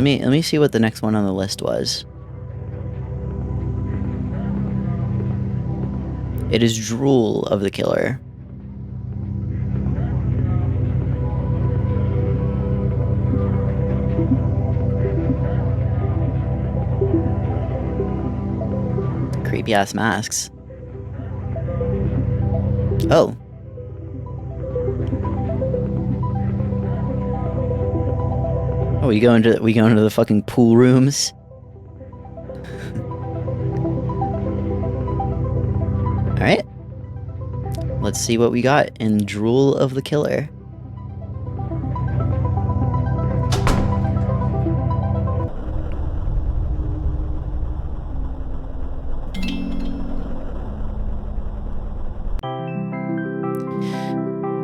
Let me see what the next one on the list was. It is Drool of the Killer. Creepy ass masks. Oh. Oh, we go into the fucking pool rooms. All right. Let's see what we got in Drool of the Killer.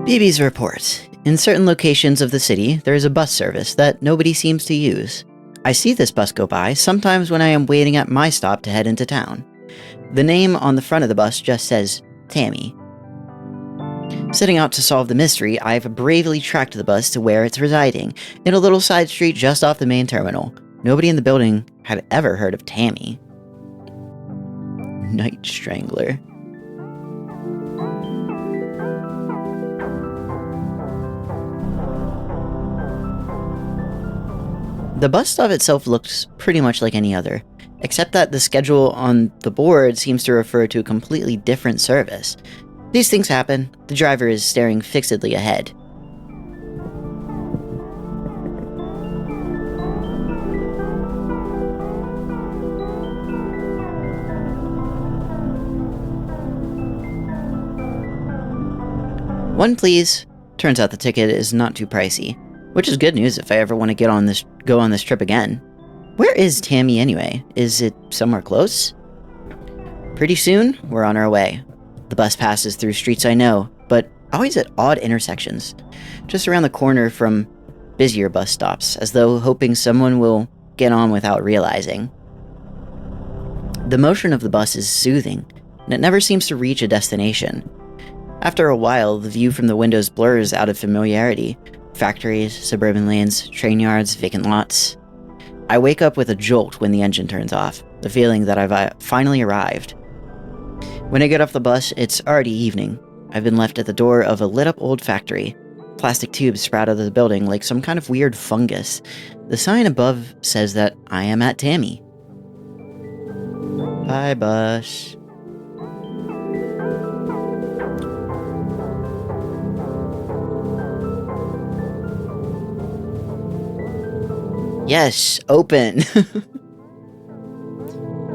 BB's report. In certain locations of the city, there is a bus service that nobody seems to use. I see this bus go by sometimes when I am waiting at my stop to head into town. The name on the front of the bus just says Tammy. Setting out to solve the mystery, I have bravely tracked the bus to where it's residing, in a little side street just off the main terminal. Nobody in the building had ever heard of Tammy. Night Strangler. The bus stop itself looks pretty much like any other, except that the schedule on the board seems to refer to a completely different service. These things happen. The driver is staring fixedly ahead. One, please. Turns out the ticket is not too pricey, which is good news if I ever want to go on this trip again. Where is Tammy anyway? Is it somewhere close? Pretty soon, we're on our way. The bus passes through streets I know, but always at odd intersections, just around the corner from busier bus stops, as though hoping someone will get on without realizing. The motion of the bus is soothing, and it never seems to reach a destination. After a while, the view from the windows blurs out of familiarity. Factories, suburban lanes, train yards, vacant lots. I wake up with a jolt when the engine turns off, the feeling that I've finally arrived. When I get off the bus, it's already evening. I've been left at the door of a lit-up old factory. Plastic tubes sprout out of the building like some kind of weird fungus. The sign above says that I am at Tammy. Bye, bus. Yes, open.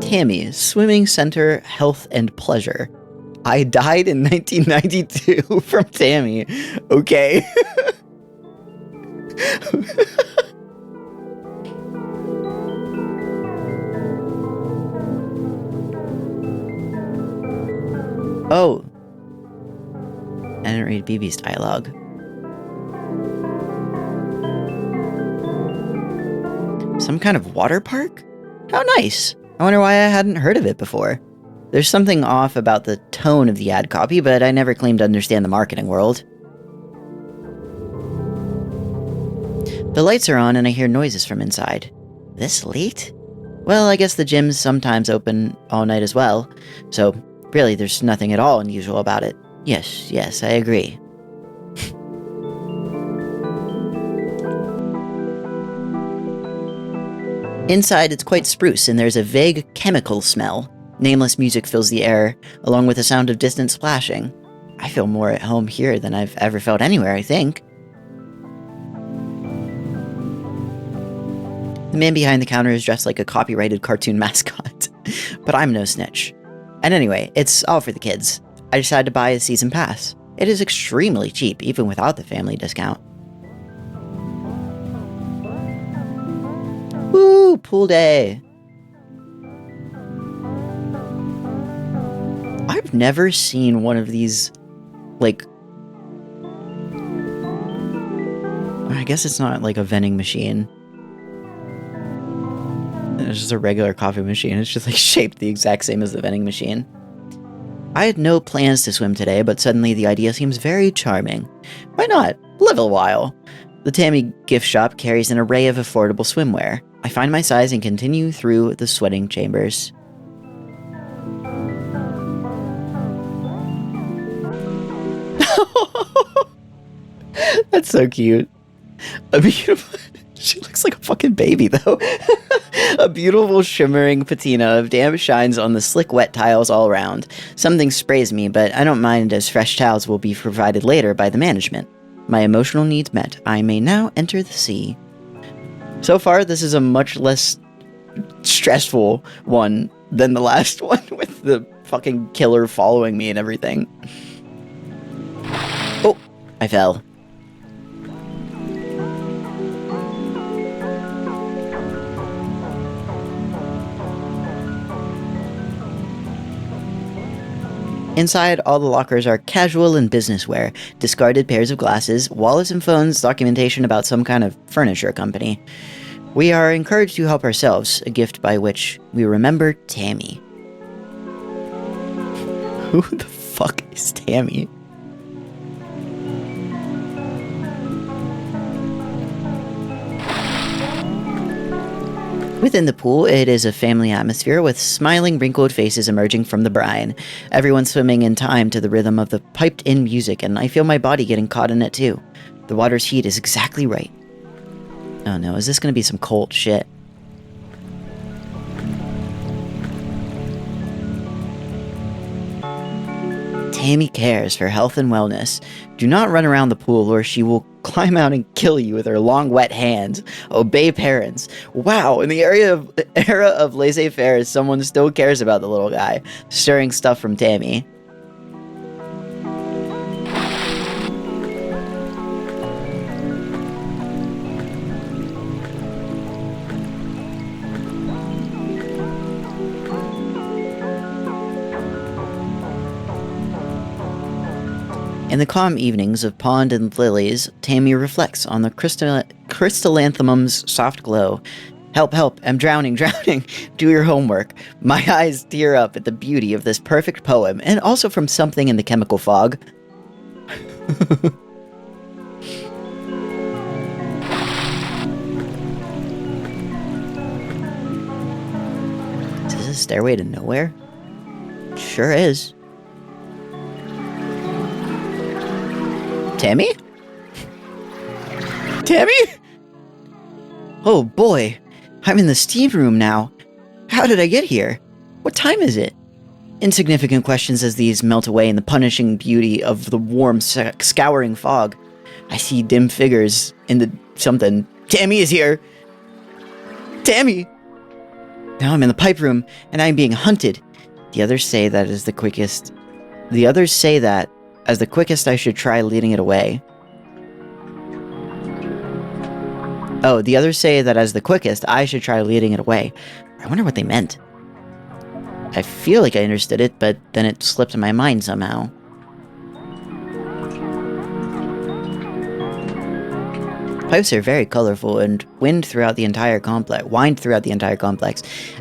Tammy, Swimming Center, Health and Pleasure. I died in 1992 from Tammy. Okay. Oh. I didn't read BB's dialogue. Some kind of water park? How nice. I wonder why I hadn't heard of it before. There's something off about the tone of the ad copy, but I never claimed to understand the marketing world. The lights are on and I hear noises from inside. This late? Well, I guess the gym's sometimes open all night as well, so really there's nothing at all unusual about it. Yes, I agree. Inside, it's quite spruce, and there's a vague chemical smell. Nameless music fills the air, along with the sound of distant splashing. I feel more at home here than I've ever felt anywhere, I think. The man behind the counter is dressed like a copyrighted cartoon mascot, but I'm no snitch. And anyway, it's all for the kids. I decided to buy a season pass. It is extremely cheap, even without the family discount. Woo! Pool day! I've never seen one of these, like... I guess it's not like a vending machine. It's just a regular coffee machine. It's just like shaped the exact same as the vending machine. I had no plans to swim today, but suddenly the idea seems very charming. Why not? Live a while. The Tammy gift shop carries an array of affordable swimwear. I find my size and continue through the sweating chambers. That's so cute. A beautiful... She looks like a fucking baby, though. A beautiful shimmering patina of damp shines on the slick wet tiles all around. Something sprays me, but I don't mind as fresh towels will be provided later by the management. My emotional needs met, I may now enter the sea. So far, this is a much less stressful one than the last one with the fucking killer following me and everything. Oh, I fell. Inside, all the lockers are casual and business wear, discarded pairs of glasses, wallets and phones, documentation about some kind of furniture company. We are encouraged to help ourselves, a gift by which we remember Tammy. Who the fuck is Tammy? Within the pool, it is a family atmosphere with smiling, wrinkled faces emerging from the brine. Everyone swimming in time to the rhythm of the piped-in music, and I feel my body getting caught in it too. The water's heat is exactly right. Oh no, is this gonna be some cult shit? Tammy cares for health and wellness. Do not run around the pool or she will climb out and kill you with her long wet hands. Obey parents. Wow, in the era of laissez-faire, someone still cares about the little guy. Stirring stuff from Tammy. In the calm evenings of pond and lilies, Tammy reflects on the crystallanthemum's soft glow. Help, help, I'm drowning, drowning. Do your homework. My eyes tear up at the beauty of this perfect poem, and also from something in the chemical fog. Is this a stairway to nowhere? Sure is. Tammy? Tammy? Oh boy, I'm in the steam room now. How did I get here? What time is it? Insignificant questions as these melt away in the punishing beauty of the warm, scouring fog. I see dim figures in the something. Tammy is here! Tammy! Now I'm in the pipe room, and I'm being hunted. The others say that as the quickest I should try leading it away. Oh, the others say that as the quickest, I should try leading it away. I wonder what they meant. I feel like I understood it, but then it slipped in my mind somehow. Pipes are very colorful and wind throughout the entire complex.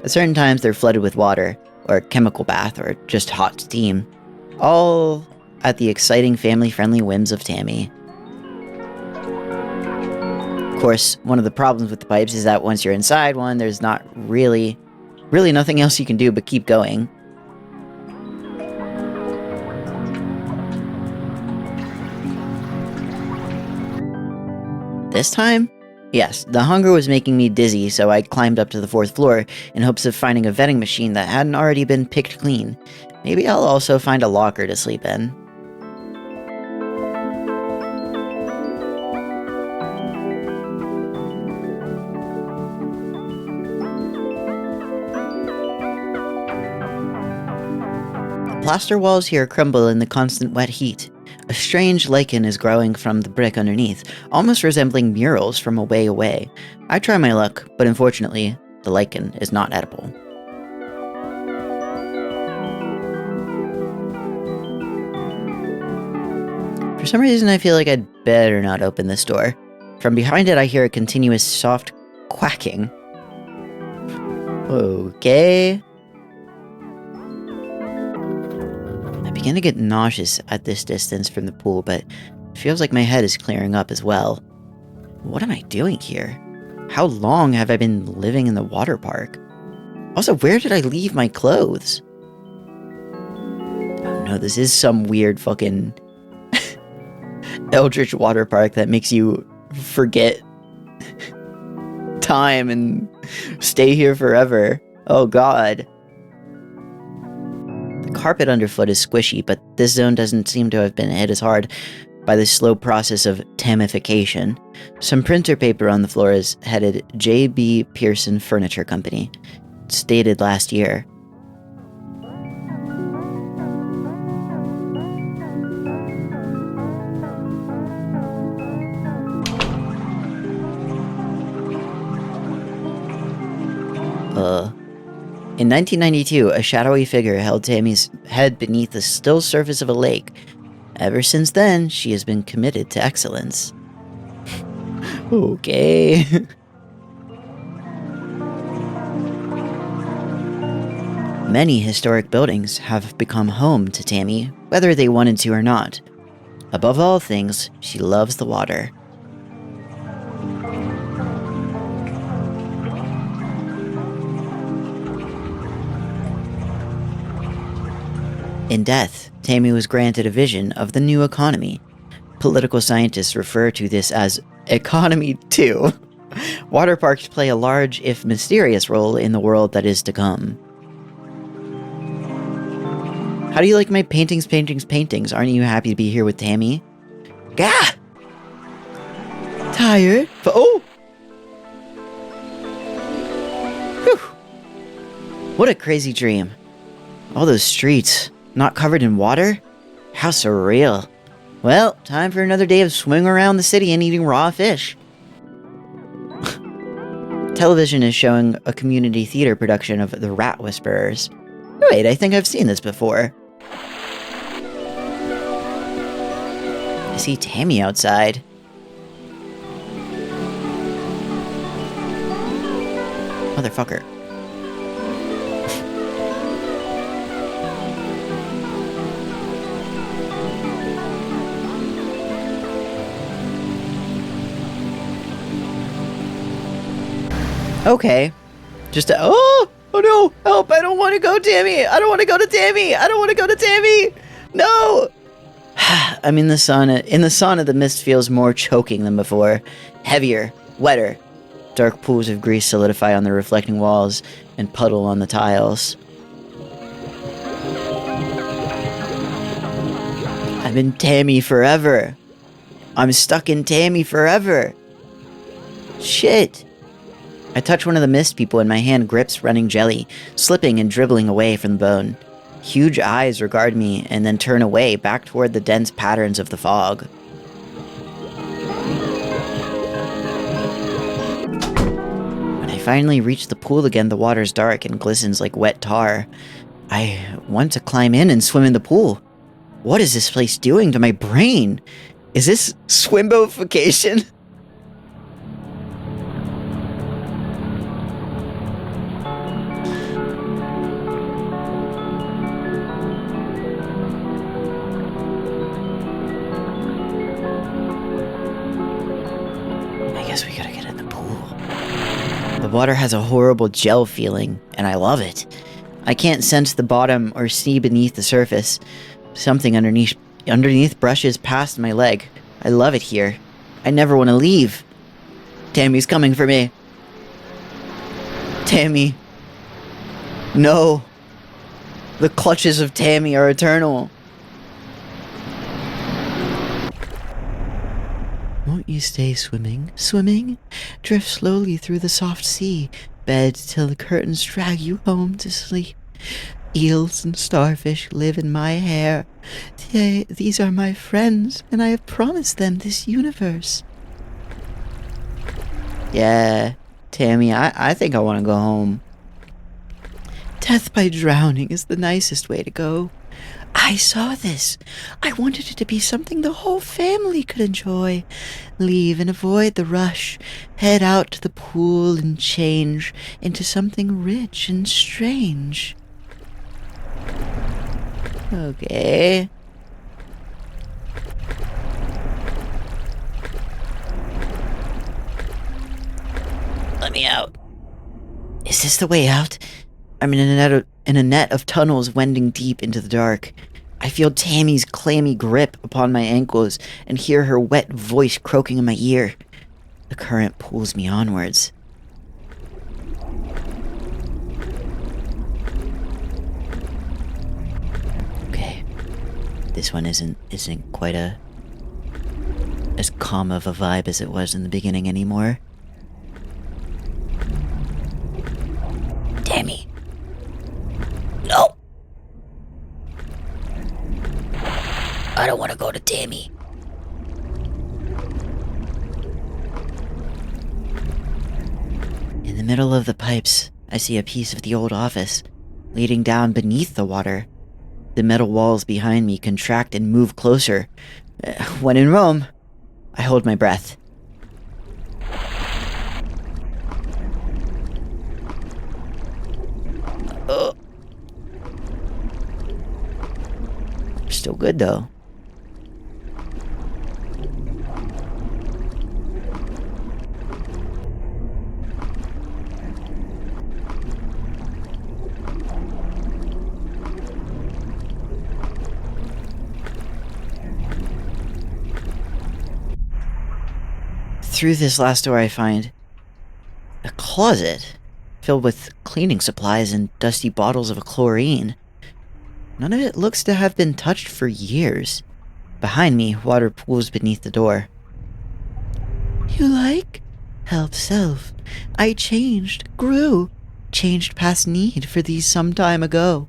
At certain times, they're flooded with water, or chemical bath, or just hot steam. All at the exciting family-friendly whims of Tammy. Of course, one of the problems with the pipes is that once you're inside one, there's not really nothing else you can do but keep going. This time? Yes, the hunger was making me dizzy, so I climbed up to the 4th floor in hopes of finding a vending machine that hadn't already been picked clean. Maybe I'll also find a locker to sleep in. Plaster walls here crumble in the constant wet heat. A strange lichen is growing from the brick underneath, almost resembling murals from a way away. I try my luck, but unfortunately, the lichen is not edible. For some reason, I feel like I'd better not open this door. From behind it, I hear a continuous soft quacking. Okay. I begin to get nauseous at this distance from the pool, but it feels like my head is clearing up as well. What am I doing here? How long have I been living in the water park? Also, where did I leave my clothes? Oh no, this is some weird fucking Eldritch water park that makes you forget time and stay here forever. Oh god. The carpet underfoot is squishy, but this zone doesn't seem to have been hit as hard by the slow process of tamification. Some printer paper on the floor is headed J.B. Pearson Furniture Company. It's dated last year. In 1992, a shadowy figure held Tammy's head beneath the still surface of a lake. Ever since then, she has been committed to excellence. Okay. Many historic buildings have become home to Tammy, whether they wanted to or not. Above all things, she loves the water. In death, Tammy was granted a vision of the new economy. Political scientists refer to this as Economy 2. Water parks play a large, if mysterious, role in the world that is to come. How do you like my paintings? Aren't you happy to be here with Tammy? Gah! Tired? Oh! Whew! What a crazy dream. All those streets, not covered in water? How surreal. Well, time for another day of swimming around the city and eating raw fish. Television is showing a community theater production of The Rat Whisperers. Wait, I think I've seen this before. I see Tammy outside. Motherfucker. Okay. Just oh no, help, I don't want to go, Tammy. I don't want to go to Tammy. I don't want to go to Tammy. No. I'm in the sauna. In the sauna, the mist feels more choking than before. Heavier, wetter. Dark pools of grease solidify on the reflecting walls and puddle on the tiles. I'm in Tammy forever. I'm stuck in Tammy forever. Shit. I touch one of the mist people and my hand grips running jelly, slipping and dribbling away from the bone. Huge eyes regard me and then turn away back toward the dense patterns of the fog. When I finally reach the pool again, the water's dark and glistens like wet tar. I want to climb in and swim in the pool. What is this place doing to my brain? Is this swimboification? We gotta get in the pool. The water has a horrible gel feeling, and I love it. I can't sense the bottom or see beneath the surface. Something underneath brushes past my leg. I love it here. I never want to leave. Tammy's coming for me. Tammy. No. The clutches of Tammy are eternal. Won't you stay swimming, swimming? Drift slowly through the soft sea, bed till the curtains drag you home to sleep. Eels and starfish live in my hair. These are my friends, and I have promised them this universe. Yeah, Tammy, I think I want to go home. Death by drowning is the nicest way to go. I saw this. I wanted it to be something the whole family could enjoy. Leave and avoid the rush. Head out to the pool and change into something rich and strange. Okay. let me out. Is this the way out? I'm in a net of tunnels wending deep into the dark. I feel Tammy's clammy grip upon my ankles and hear her wet voice croaking in my ear. The current pulls me onwards. Okay. This one isn't quite as calm of a vibe as it was in the beginning anymore. Tammy. No! I don't want to go to Tammy. In the middle of the pipes, I see a piece of the old office, leading down beneath the water. The metal walls behind me contract and move closer. When in Rome, I hold my breath. Still good though. Through this last door I find a closet filled with cleaning supplies and dusty bottles of chlorine. None of it looks to have been touched for years. Behind me, water pools beneath the door. You like? Help self. I changed, grew, changed past need for these some time ago.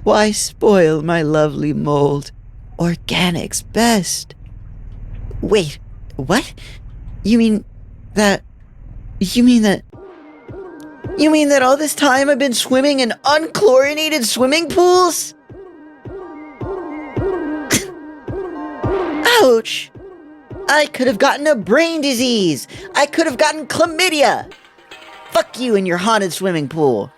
Why spoil my lovely mold? Organic's best. Wait, what? You mean that all this time I've been swimming in unchlorinated swimming pools? Ouch! I could have gotten a brain disease! I could have gotten chlamydia! Fuck you and your haunted swimming pool!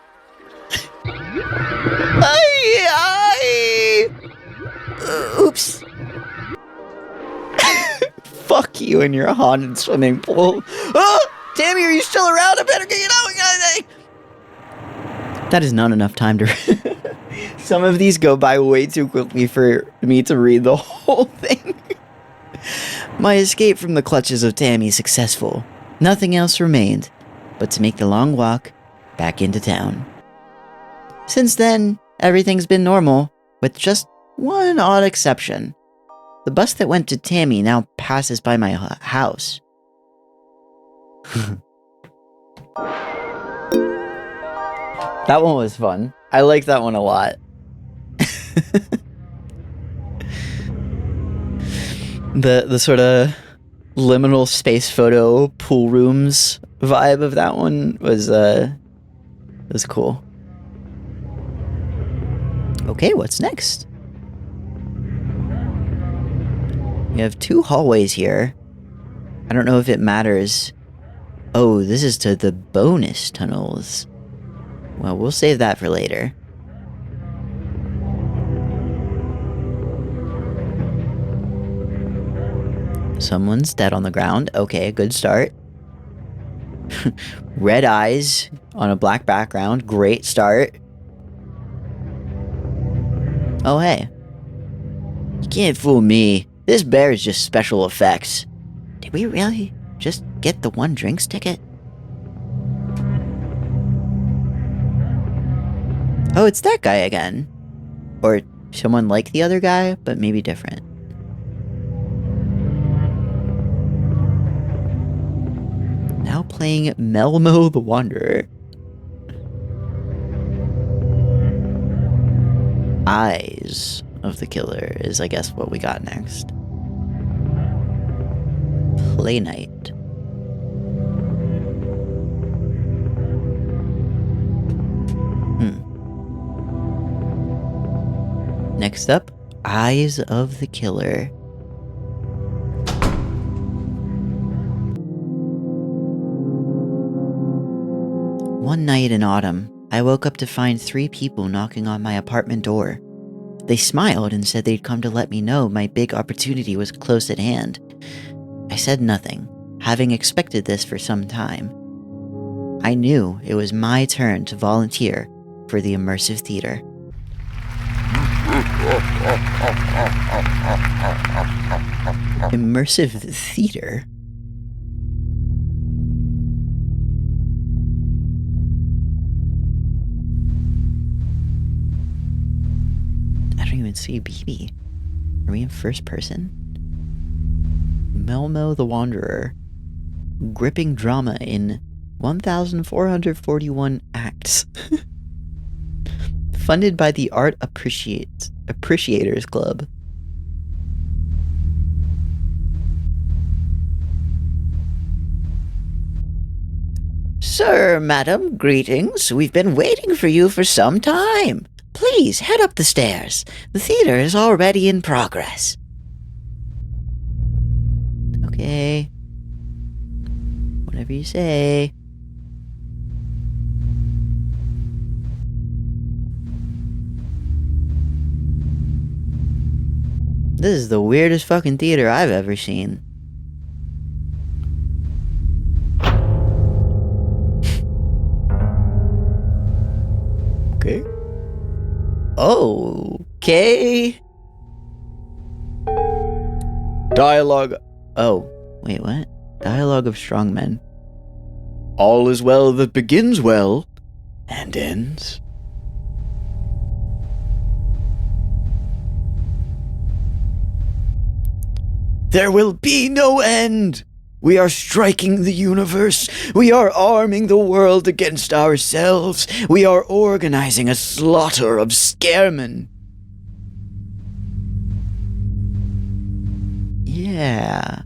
Oops. Fuck you and your haunted swimming pool. Oh! Tammy, are you still around? I better get out! That is not enough time to... Some of these go by way too quickly for me to read the whole thing. My escape from the clutches of Tammy successful. Nothing else remained but to make the long walk back into town. Since then, everything's been normal, with just one odd exception. The bus that went to Tammy now passes by my house. That one was fun. I like that one a lot. The sort of liminal space photo pool rooms vibe of that one was cool. Okay, what's next? We have two hallways here. I don't know if it matters. Oh, this is to the bonus tunnels. Well, we'll save that for later. Someone's dead on the ground. Okay, good start. Red eyes on a black background. Great start. Oh, hey. You can't fool me. This bear is just special effects. Did we really just get the one drinks ticket? Oh, it's that guy again. Or someone like the other guy, but maybe different. Now playing Melmo the Wanderer. Eyes of the Killer is, I guess, what we got next. Play night. Next up, Eyes of the Killer. One night in autumn, I woke up to find 3 people knocking on my apartment door. They smiled and said they'd come to let me know my big opportunity was close at hand. I said nothing, having expected this for some time. I knew it was my turn to volunteer for the immersive theater. Immersive theater? I don't even see a BB. Are we in first person? Melmo the Wanderer. Gripping drama in 1,441 acts. Funded by the Art Appreciators Club. Sir, madam, greetings. We've been waiting for you for some time. Please, head up the stairs. The theater is already in progress. Okay. Whatever you say. This is the weirdest fucking theater I've ever seen. Okay. Okay. Dialogue. Oh, wait, what? Dialogue of strongmen. All is well that begins well and ends. There will be no end. We are striking the universe. We are arming the world against ourselves. We are organizing a slaughter of scaremen. Yeah.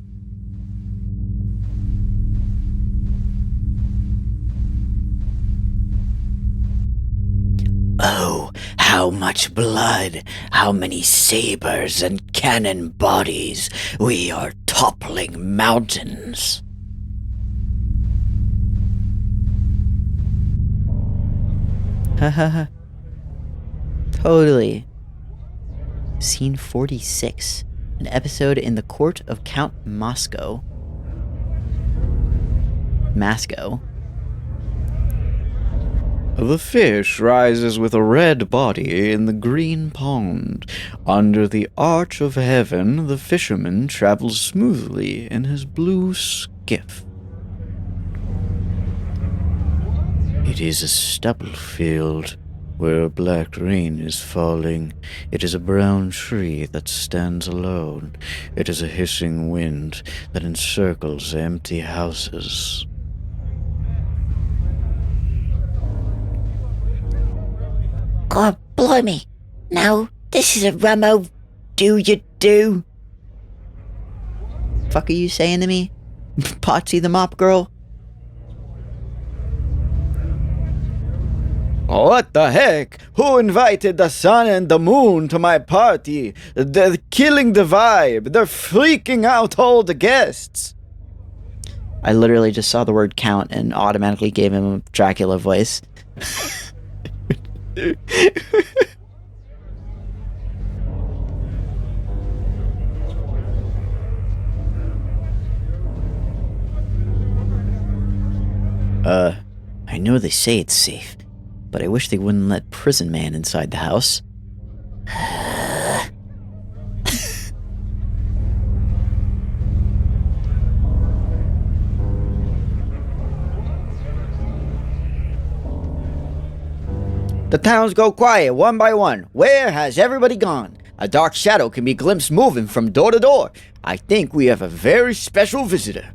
Oh, how much blood, how many sabers and cannon bodies. We are toppling mountains. Haha. Totally. Scene 46. An episode in the court of Count Masco. The fish rises with a red body in the green pond. Under the arch of heaven, the fisherman travels smoothly in his blue skiff. It is a stubble field where black rain is falling. It is a brown tree that stands alone. It is a hissing wind that encircles empty houses. God blimey. Now, this is a Ramo do. Fuck are you saying to me? Potsy the mop girl? What the heck? Who invited the sun and the moon to my party? They're killing the vibe. They're freaking out all the guests. I literally just saw the word count and automatically gave him a Dracula voice. I know they say it's safe, but I wish they wouldn't let Prison Man inside the house. The towns go quiet one by one. Where has everybody gone? A dark shadow can be glimpsed moving from door to door. I think we have a very special visitor.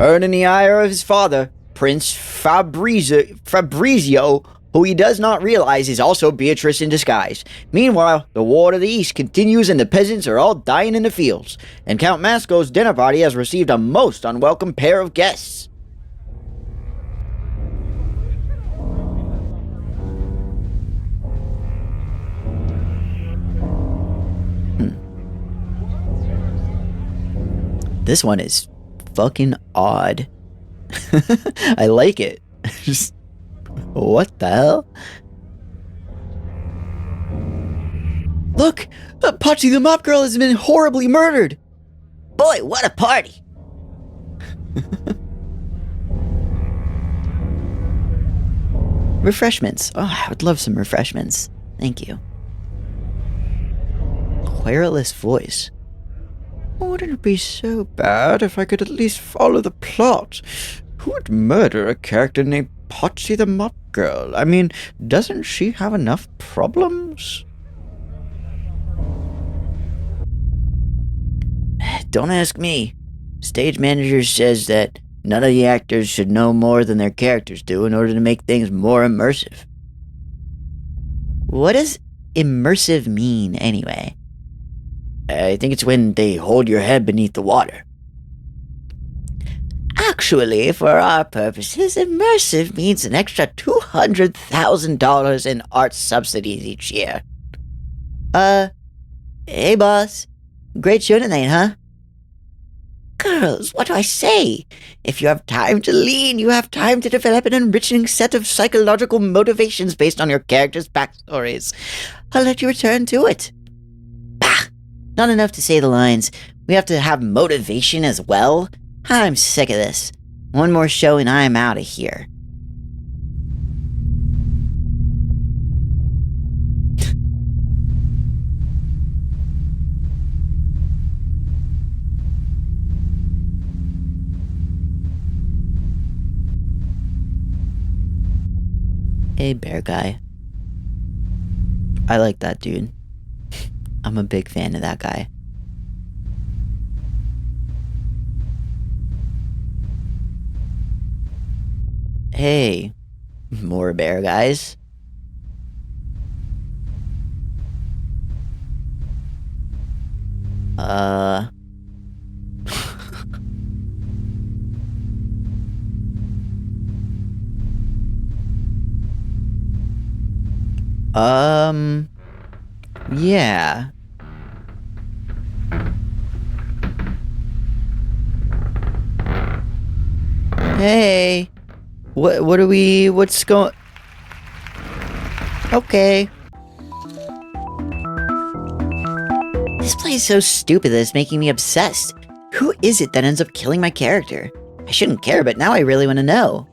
Earning the ire of his father, Prince Fabrizio, who he does not realize is also Beatrice in disguise. Meanwhile, the war to the east continues and the peasants are all dying in the fields. And Count Masco's dinner party has received a most unwelcome pair of guests. This one is fucking odd. I like it. Just, what the hell? Look! Patsy the Mop Girl has been horribly murdered! Boy, what a party! Refreshments. Oh, I would love some refreshments. Thank you. Querulous voice. Wouldn't it be so bad if I could at least follow the plot? Who would murder a character named Patsy the Mop Girl? I mean, doesn't she have enough problems? Don't ask me. Stage manager says that none of the actors should know more than their characters do in order to make things more immersive. What does immersive mean, anyway? I think it's when they hold your head beneath the water. Actually, for our purposes, immersive means an extra $200,000 in art subsidies each year. Hey boss. Great show tonight, huh? Girls, what do I say? If you have time to lean, you have time to develop an enriching set of psychological motivations based on your characters' backstories. I'll let you return to it. Bah! Not enough to say the lines. We have to have motivation as well? I'm sick of this. One more show and I'm out of here. Hey, bear guy. I like that dude. I'm a big fan of that guy. Hey, more bear guys. Yeah. Hey. What are we, what's going... Okay. This play is so stupid that it's making me obsessed. Who is it that ends up killing my character? I shouldn't care, but now I really want to know.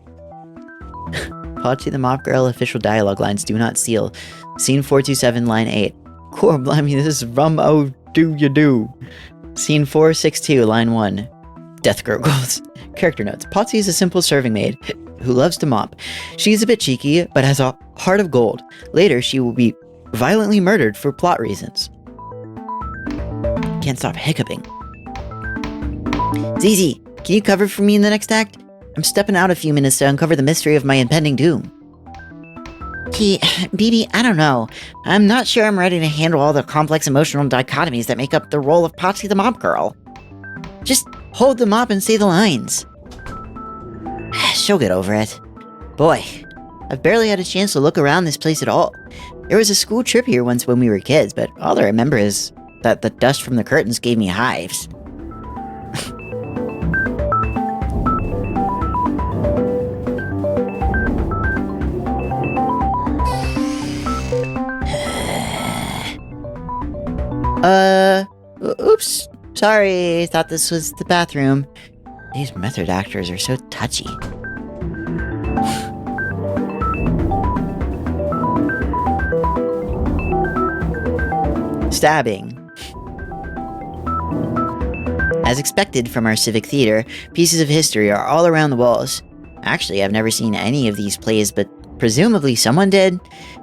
Patsy the Mop Girl official dialogue lines do not steal. Scene 427, line 8. Core blimey, this is rum oh do you do. Scene 462, line 1. Death gurgles. Character notes. Patsy is a simple serving maid who loves to mop. She's a bit cheeky, but has a heart of gold. Later, she will be violently murdered for plot reasons. Can't stop hiccuping. ZZ, can you cover for me in the next act? I'm stepping out a few minutes to uncover the mystery of my impending doom. BB, I don't know. I'm not sure I'm ready to handle all the complex emotional dichotomies that make up the role of Patsy the Mop Girl. Just hold the mop and say the lines. She'll get over it. Boy, I've barely had a chance to look around this place at all. There was a school trip here once when we were kids, but all I remember is that the dust from the curtains gave me hives. Oops. Sorry, thought this was the bathroom. These method actors are so touchy. Stabbing. As expected from our civic theater, pieces of history are all around the walls. Actually, I've never seen any of these plays, but presumably someone did.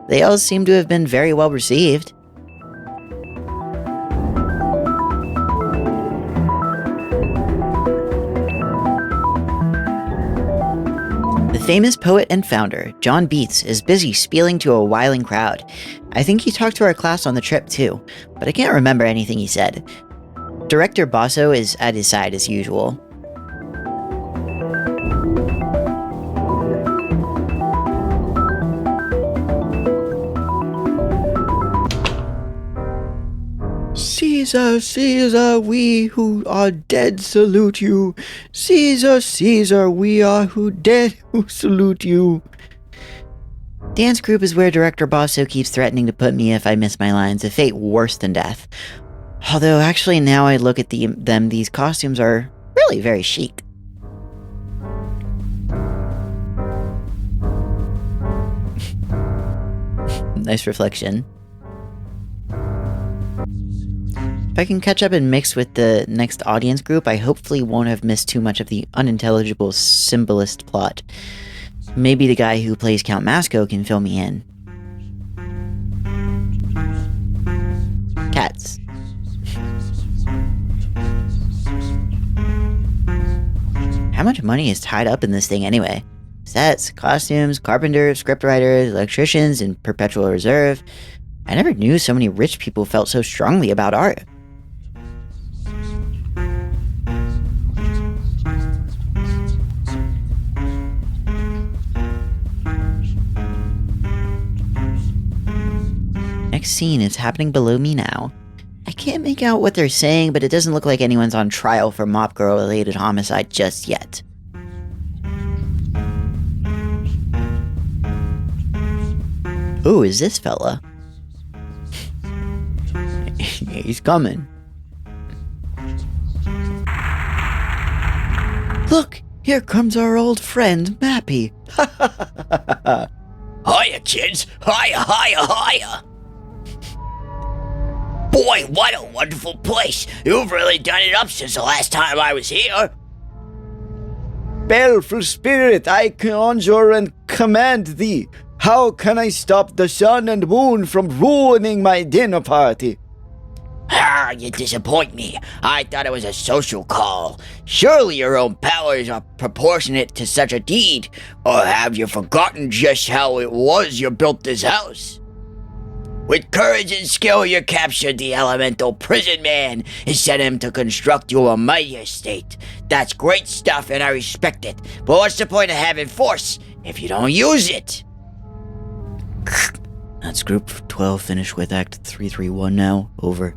They all seem to have been very well received. The famous poet and founder, John Beats, is busy spieling to a whiling crowd. I think he talked to our class on the trip too, but I can't remember anything he said. Director Basso is at his side as usual. Caesar, Caesar, we who are dead salute you. Caesar, Caesar, we are who dead who salute you. Dance group is where Director Bosso keeps threatening to put me if I miss my lines, a fate worse than death. Although, actually, now I look at them, these costumes are really very chic. Nice reflection. If I can catch up and mix with the next audience group, I hopefully won't have missed too much of the unintelligible symbolist plot. Maybe the guy who plays Count Masco can fill me in. Cats. How much money is tied up in this thing anyway? Sets, costumes, carpenters, scriptwriters, electricians, and perpetual reserve. I never knew so many rich people felt so strongly about art. Next scene is happening below me now. I can't make out what they're saying, but it doesn't look like anyone's on trial for Mop Girl-related homicide just yet. Who is this fella? He's coming. Look, here comes our old friend, Mappy. Hiya, kids. Hiya. Boy, what a wonderful place. You've really done it up since the last time I was here. Baleful spirit, I conjure and command thee. How can I stop the sun and moon from ruining my dinner party? Ah, you disappoint me. I thought it was a social call. Surely your own powers are proportionate to such a deed. Or have you forgotten just how it was you built this house? With courage and skill you captured the elemental prison man and sent him to construct you a mighty estate. That's great stuff and I respect it. But what's the point of having force if you don't use it? That's Group 12 finished with Act 331 now. Over.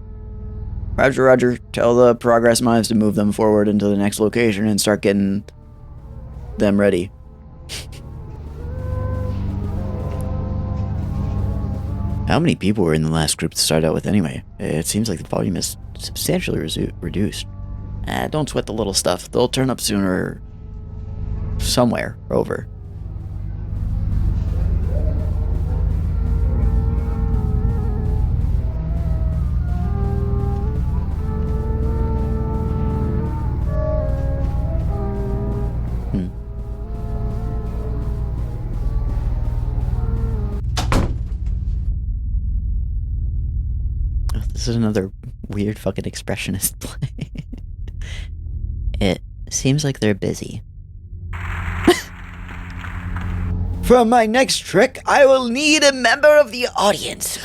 Roger. Tell the progress mines to move them forward into the next location and start getting them ready. How many people were in the last group to start out with anyway? It seems like the volume is substantially reduced. Don't sweat the little stuff. They'll turn up sooner somewhere. Over. This is another weird fucking expressionist play. It seems like they're busy. For my next trick, I will need a member of the audience.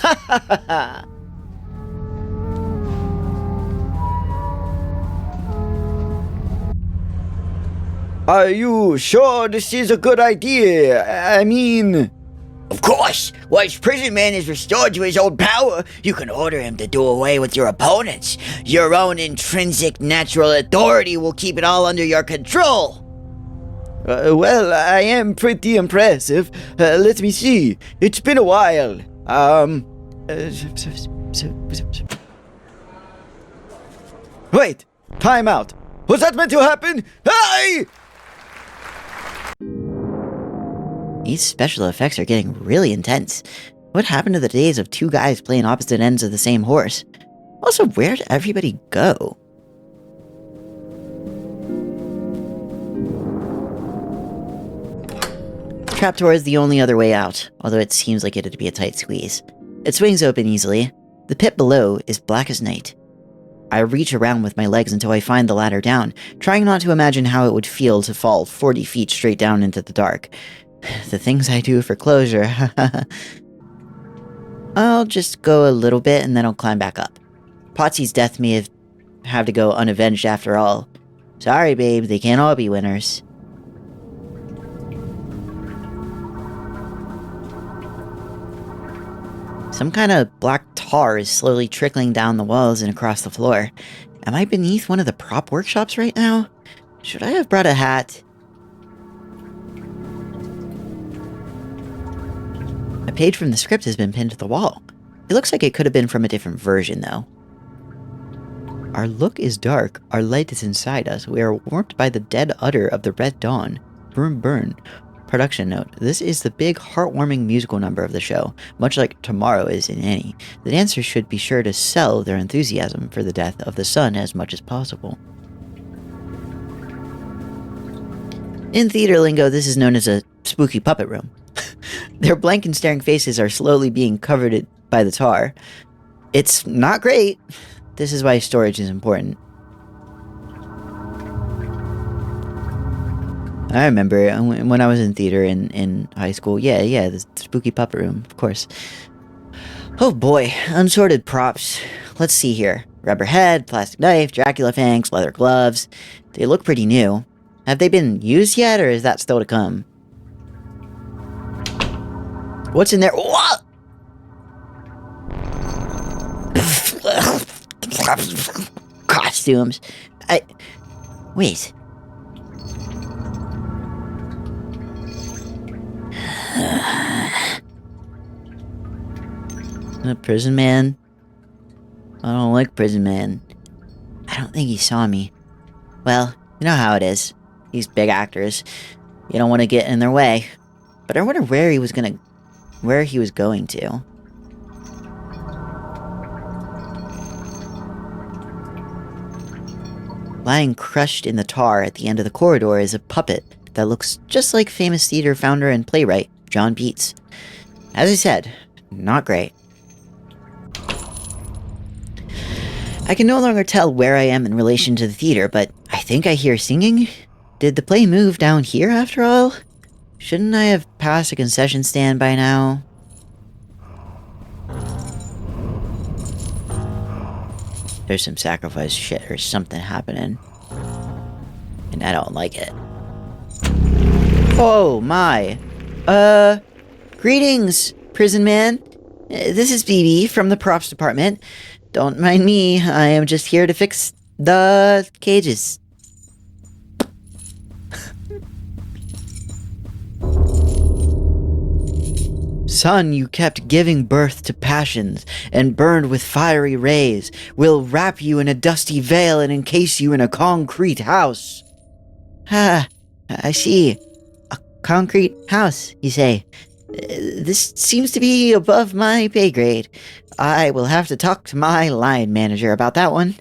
Are you sure this is a good idea? I mean... Of course! Once Prison Man is restored to his old power, you can order him to do away with your opponents. Your own intrinsic natural authority will keep it all under your control. Well, I am pretty impressive. Let me see. It's been a while. Wait! Time out! Was that meant to happen? Hey! These special effects are getting really intense. What happened to the days of two guys playing opposite ends of the same horse? Also, where did everybody go? Trapdoor is the only other way out, although it seems like it'd be a tight squeeze. It swings open easily. The pit below is black as night. I reach around with my legs until I find the ladder down, trying not to imagine how it would feel to fall 40 feet straight down into the dark. The things I do for closure. I'll just go a little bit and then I'll climb back up. Potsy's death may have to go unavenged after all. Sorry, babe, they can't all be winners. Some kind of black tar is slowly trickling down the walls and across the floor. Am I beneath one of the prop workshops right now? Should I have brought a hat? A page from the script has been pinned to the wall. It looks like it could have been from a different version, though. Our look is dark, our light is inside us. We are warped by the dead udder of the red dawn. Burn, burn. Production note. This is the big, heartwarming musical number of the show, much like Tomorrow is in Annie. The dancers should be sure to sell their enthusiasm for the death of the sun as much as possible. In theater lingo, this is known as a spooky puppet room. Their blank and staring faces are slowly being covered by the tar. It's not great. This is why storage is important. I remember when I was in theater in high school. Yeah, the spooky puppet room, of course. Oh boy, unsorted props. Let's see here. Rubber head, plastic knife, Dracula fangs, leather gloves. They look pretty new. Have they been used yet, or is that still to come? What's in there? What? Costumes. Wait. A prison man? I don't like prison man. I don't think he saw me. Well, you know how it is. These big actors. You don't want to get in their way. But I wonder where he was going to. Lying crushed in the tar at the end of the corridor is a puppet that looks just like famous theater founder and playwright John Beats. As I said, not great. I can no longer tell where I am in relation to the theater, but I think I hear singing. Did the play move down here after all? Shouldn't I have passed a concession stand by now? There's some sacrifice shit or something happening. And I don't like it. Oh my. Greetings, prison man. This is BB from the props department. Don't mind me, I am just here to fix the cages. Son, you kept giving birth to passions, and burned with fiery rays, will wrap you in a dusty veil and encase you in a concrete house. Ah, I see. A concrete house, you say. This seems to be above my pay grade. I will have to talk to my line manager about that one.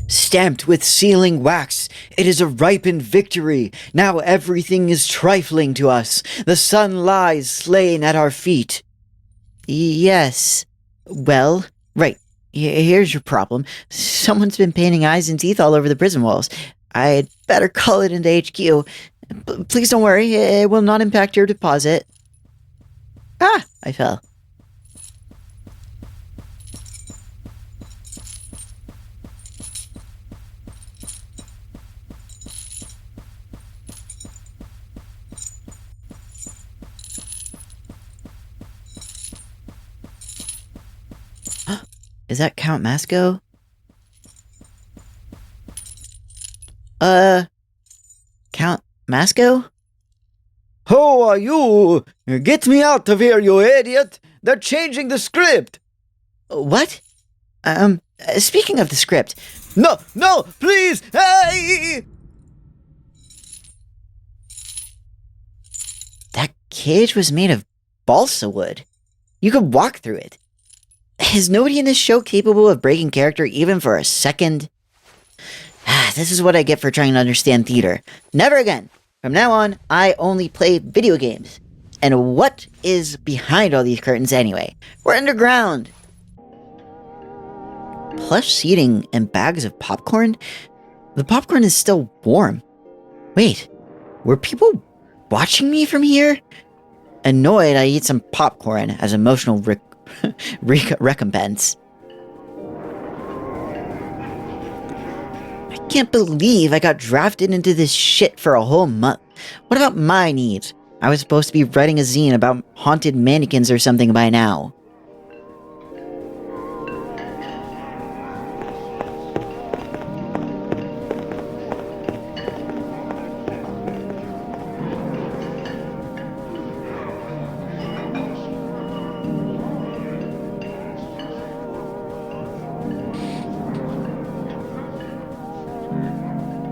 Stamped with sealing wax, it is a ripened victory. Now everything is trifling to us. The sun lies slain at our feet. Yes. Well, right. Here's your problem. Someone's been painting eyes and teeth all over the prison walls. I'd better call it into HQ. Please don't worry. It will not impact your deposit. Ah! I fell. Is that Count Masco? Count Masco? Who are you? Get me out of here, you idiot! They're changing the script! What? Speaking of the script... No, please! Hey! That cage was made of balsa wood. You could walk through it. Is nobody in this show capable of breaking character even for a second? This is what I get for trying to understand theater. Never again. From now on, I only play video games. And what is behind all these curtains anyway? We're underground. Plush seating and bags of popcorn? The popcorn is still warm. Wait, were people watching me from here? Annoyed, I eat some popcorn as emotional recompense. I can't believe I got drafted into this shit for a whole month. What about my needs? I was supposed to be writing a zine about haunted mannequins or something by now.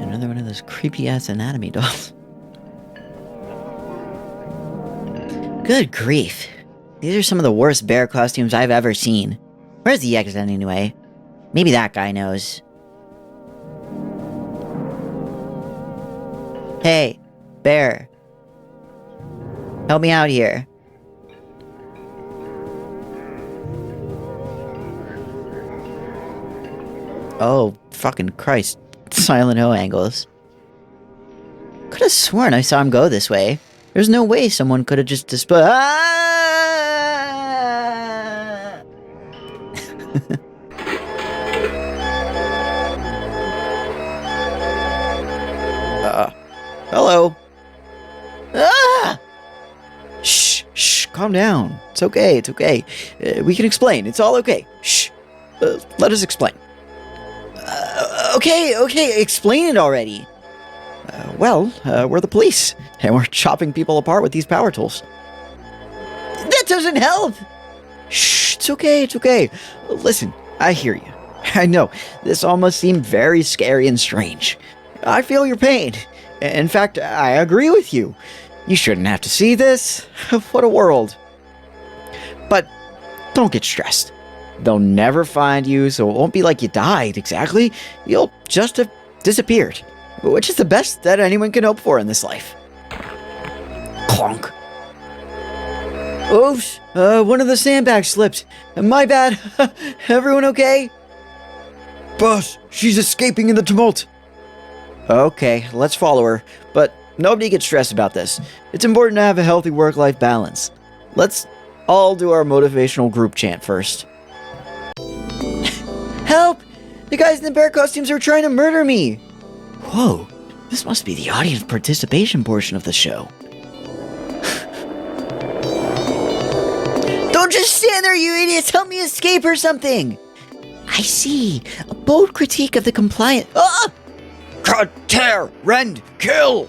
Another one of those creepy-ass anatomy dolls. Good grief. These are some of the worst bear costumes I've ever seen. Where's the exit anyway? Maybe that guy knows. Hey, bear. Help me out here. Oh, fucking Christ. Silent Hill angles. Could have sworn I saw him go this way. There's no way someone could have just displayed. Ah! Hello. Ah! Shh, calm down. It's okay, we can explain. It's all okay. Shh. Let us explain. Okay, explain it already. We're the police, and we're chopping people apart with these power tools. That doesn't help! Shh, it's okay. Listen, I hear you. I know, this all must seem very scary and strange. I feel your pain. In fact, I agree with you. You shouldn't have to see this. What a world. But don't get stressed. They'll never find you, so it won't be like you died, exactly. You'll just have disappeared, which is the best that anyone can hope for in this life. Clonk. Oops, one of the sandbags slipped. My bad. Everyone okay? Boss, she's escaping in the tumult. Okay, let's follow her, but nobody get stressed about this. It's important to have a healthy work-life balance. Let's all do our motivational group chant first. Help! The guys in the bear costumes are trying to murder me! Whoa, this must be the audience participation portion of the show. Don't just stand there, you idiots! Help me escape or something! I see. A bold critique of the compliant. Ah! Cut, tear, rend, kill!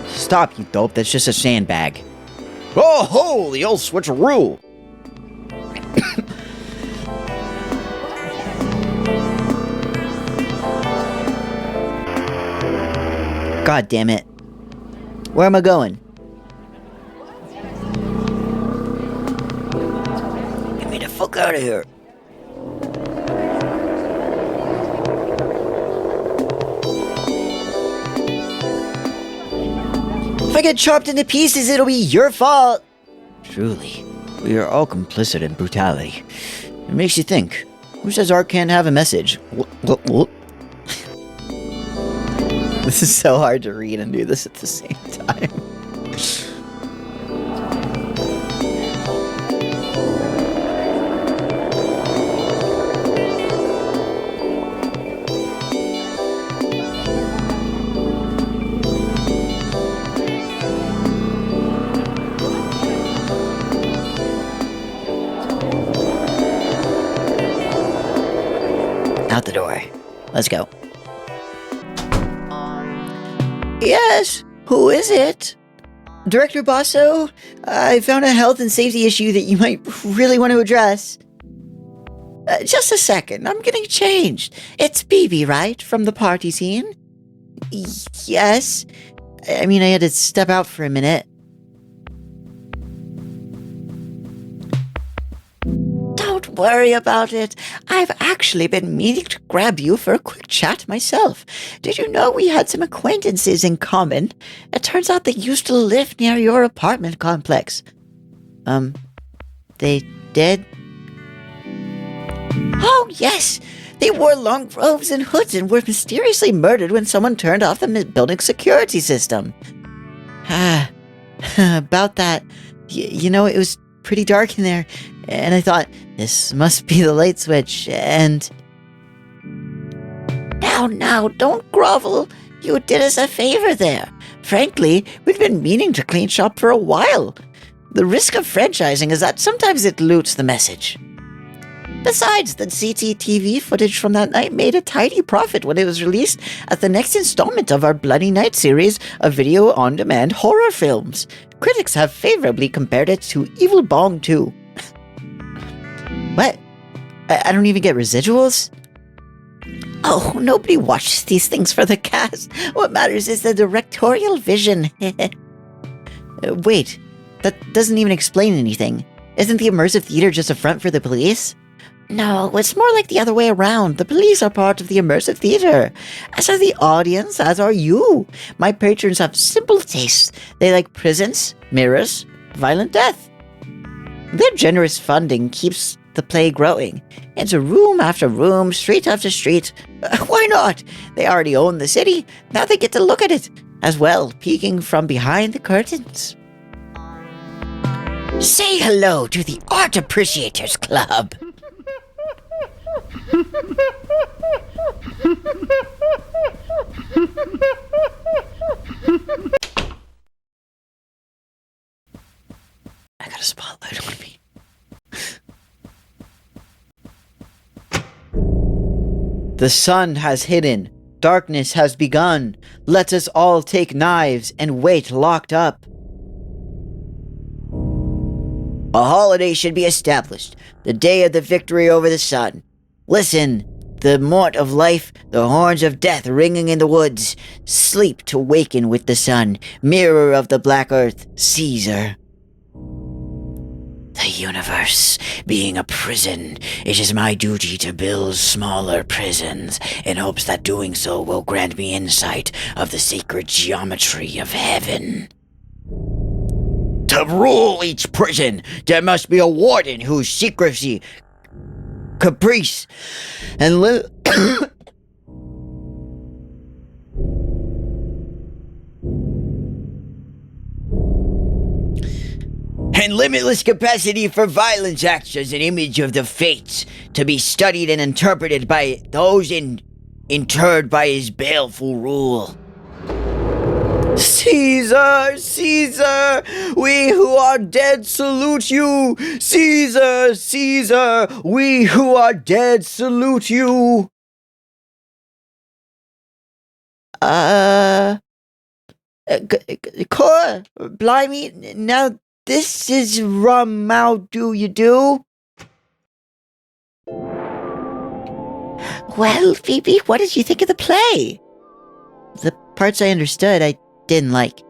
Stop, you dope. That's just a sandbag. Oh, ho! The old switcheroo! God damn it. Where am I going? Get me the fuck out of here. If I get chopped into pieces, it'll be your fault. Truly, we are all complicit in brutality. It makes you think. Who says art can't have a message? This is so hard to read and do this at the same time. Out the door. Let's go. Yes, who is it? Director Basso, I found a health and safety issue that you might really want to address. Just a second, I'm getting changed. It's BB, right? From the party scene? Yes. I mean, I had to step out for a minute. Don't worry about it. I've actually been meaning to grab you for a quick chat myself. Did you know we had some acquaintances in common? It turns out they used to live near your apartment complex. They did? Oh, yes! They wore long robes and hoods and were mysteriously murdered when someone turned off the building's security system. About that, you know, it was pretty dark in there, and I thought, this must be the light switch, and... Now Now, don't grovel. You did us a favor there. Frankly, we've been meaning to clean shop for a while. The risk of franchising is that sometimes it dilutes the message. Besides, the CCTV footage from that night made a tidy profit when it was released as the next installment of our Bloody Night series of video-on-demand horror films. Critics have favorably compared it to Evil Bong 2. What? I don't even get residuals? Oh, nobody watches these things for the cast. What matters is the directorial vision. Wait, that doesn't even explain anything. Isn't the immersive theater just a front for the police? No, it's more like the other way around. The police are part of the immersive theater, as are the audience, as are you. My patrons have simple tastes. They like prisons, mirrors, violent death. Their generous funding keeps the play growing. Into room after room, street after street. Why not? They already own the city. Now they get to look at it, as well, peeking from behind the curtains. Say hello to the Art Appreciators Club. I got a spotlight on me. The sun has hidden. Darkness has begun. Let us all take knives and wait locked up. A holiday should be established, the day of the victory over the sun. Listen, the mort of life, the horns of death ringing in the woods. Sleep to waken with the sun, mirror of the black earth, Caesar. The universe being a prison, it is my duty to build smaller prisons in hopes that doing so will grant me insight of the sacred geometry of heaven. To rule each prison, there must be a warden whose secrecy, caprice, and limitless capacity for violence acts as an image of the fates, to be studied and interpreted by those interred by his baleful rule. Caesar, Caesar, we who are dead salute you. Caesar, Caesar, we who are dead salute you. Cora, blimey, now this is rum, how do you do? Well, Phoebe, what did you think of the play? The parts I understood, I didn't like.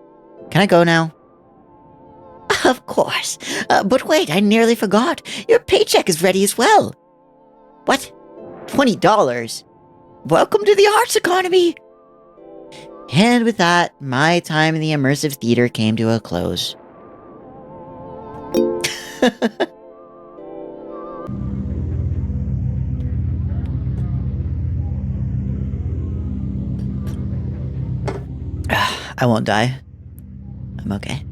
Can I go now? Of course. But wait, I nearly forgot. Your paycheck is ready as well. What? $20? Welcome to the arts economy. And with that, my time in the immersive theater came to a close. I won't die. I'm okay.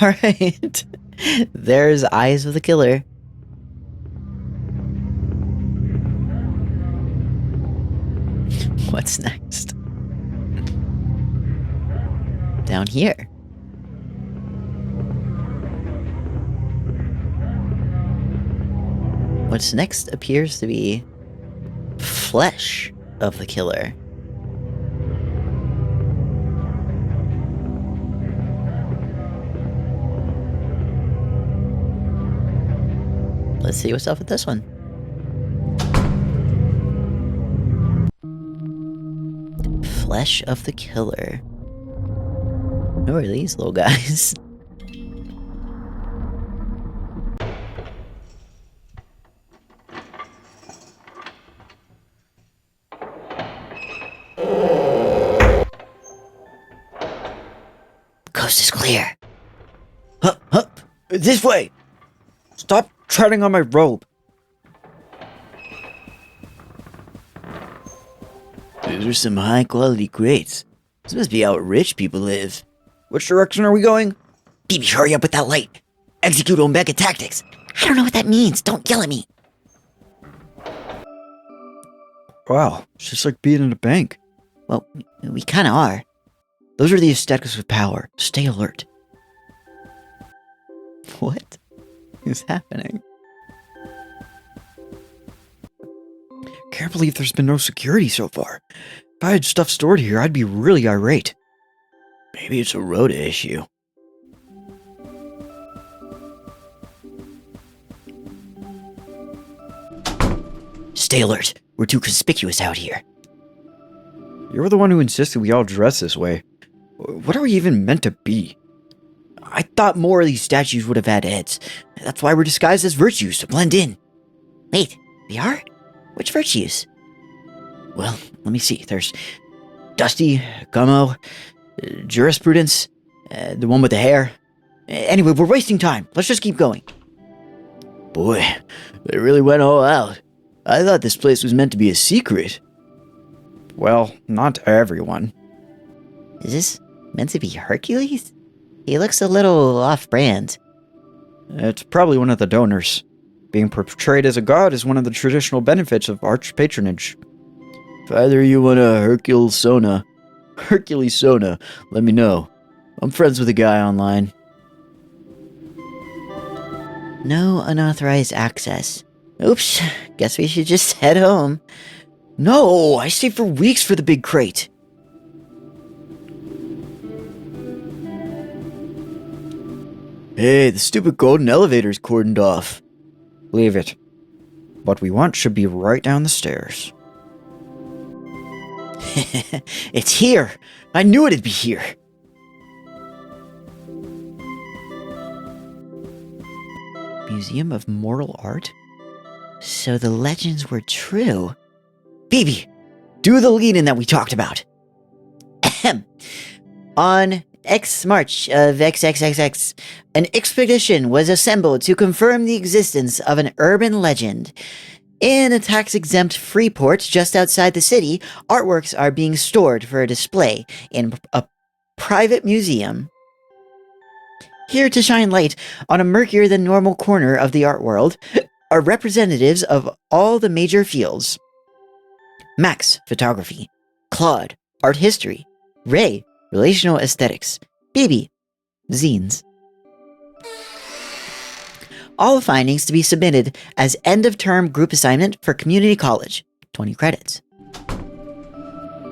Alright. There's Eyes of the Killer. What's next? Down here. What's next appears to be Flesh of the Killer. Let's see what's up with this one. Flesh of the Killer. Who are these little guys? Coast is clear. Hup, this way. Stop treading on my robe. These are some high quality crates. This must be how rich people live. Which direction are we going? Phoebe, hurry up with that light. Execute Omega tactics. I don't know what that means. Don't yell at me. Wow, it's just like being in a bank. Well, we kinda are. Those are the aesthetics of power. Stay alert. What is happening? Can't believe there's been no security so far. If I had stuff stored here, I'd be really irate. Maybe it's a Rhoda issue. Stay alert. We're too conspicuous out here. You're the one who insisted we all dress this way. What are we even meant to be? I thought more of these statues would have had heads. That's why we're disguised as virtues, to blend in. Wait, we are? Which virtues? Well, let me see. There's Dusty, Gummo, Jurisprudence, the one with the hair. Anyway, we're wasting time. Let's just keep going. Boy, they really went all out. I thought this place was meant to be a secret. Well, not everyone. Is this meant to be Hercules? He looks a little off-brand. It's probably one of the donors. Being portrayed as a god is one of the traditional benefits of arch patronage. If either of you want a Hercules Sona, let me know. I'm friends with a guy online. No unauthorized access. Oops, guess we should just head home. No, I stayed for weeks for the big crate. Hey, the stupid golden elevator's cordoned off. Leave it. What we want should be right down the stairs. It's here. I knew it'd be here. Museum of Mortal Art? So the legends were true. Phoebe, do the lead-in that we talked about. On X March of XXXX, an expedition was assembled to confirm the existence of an urban legend. In a tax-exempt free port just outside the city, artworks are being stored for a display in a private museum. Here to shine light on a murkier-than-normal corner of the art world are representatives of all the major fields. Max, photography. Claude, art history. Ray, relational aesthetics. Bibi, zines. All findings to be submitted as end-of-term group assignment for community college. 20 credits.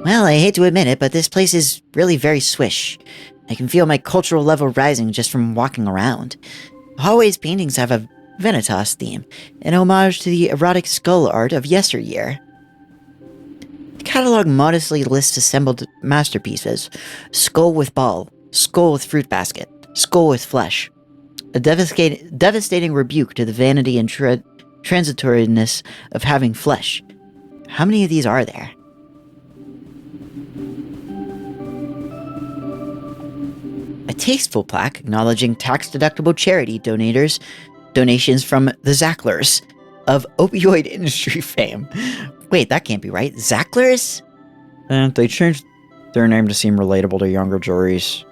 Well, I hate to admit it, but this place is really very swish. I can feel my cultural level rising just from walking around. The hallway's paintings have a Vanitas theme, an homage to the erotic skull art of yesteryear. The catalog modestly lists assembled masterpieces: skull with ball, skull with fruit basket, skull with flesh. A devastating rebuke to the vanity and transitoriness of having flesh. How many of these are there? A tasteful plaque acknowledging tax-deductible charity donations from the Zacklers of opioid industry fame. Wait, that can't be right. Zacklers? And they changed their name to seem relatable to younger juries.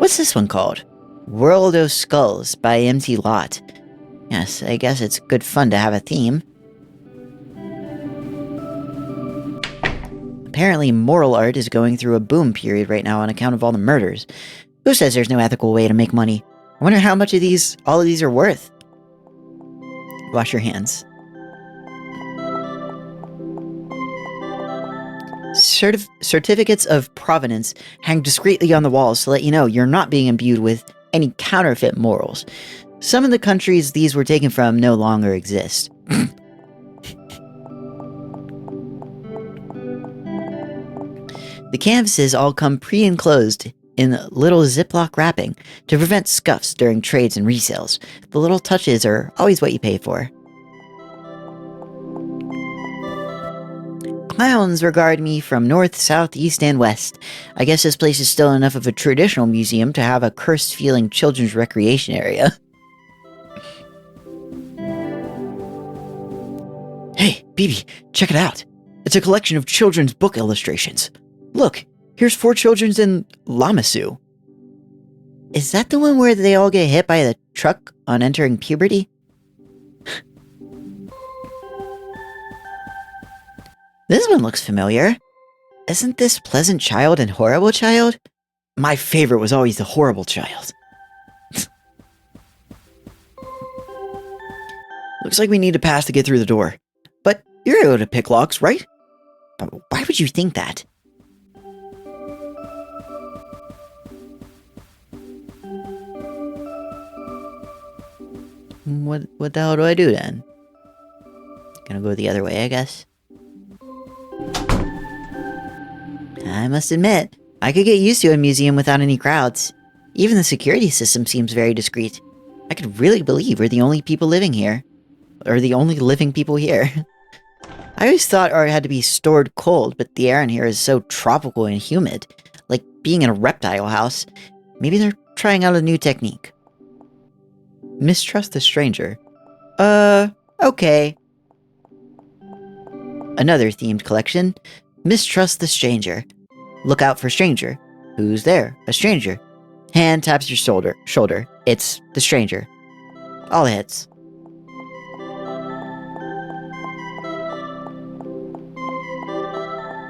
What's this one called? World of Skulls by Empty Lot. Yes, I guess it's good fun to have a theme. Apparently, moral art is going through a boom period right now on account of all the murders. Who says there's no ethical way to make money? I wonder how much of all of these are worth. Wash your hands. Certificates of provenance hang discreetly on the walls to let you know you're not being imbued with any counterfeit morals. Some of the countries these were taken from no longer exist. The canvases all come pre-enclosed in little Ziploc wrapping to prevent scuffs during trades and resales. The little touches are always what you pay for. Clowns regard me from north, south, east, and west. I guess this place is still enough of a traditional museum to have a cursed-feeling children's recreation area. Hey, Bibi, check it out. It's a collection of children's book illustrations. Look, here's 4 children's in Lamassu. Is that the one where they all get hit by the truck on entering puberty? This one looks familiar. Isn't this Pleasant Child and Horrible Child? My favorite was always the Horrible Child. Looks like we need to pass to get through the door. But you're able to pick locks, right? Why would you think that? What the hell do I do then? Gonna go the other way, I guess. I must admit, I could get used to a museum without any crowds. Even the security system seems very discreet. I could really believe we're the only people living here. Or the only living people here. I always thought art had to be stored cold, but the air in here is so tropical and humid. Like being in a reptile house. Maybe they're trying out a new technique. Mistrust the stranger. Okay. Another themed collection. Mistrust the stranger. Look out for stranger. Who's there? A stranger. Hand taps your shoulder. It's the stranger. All hits.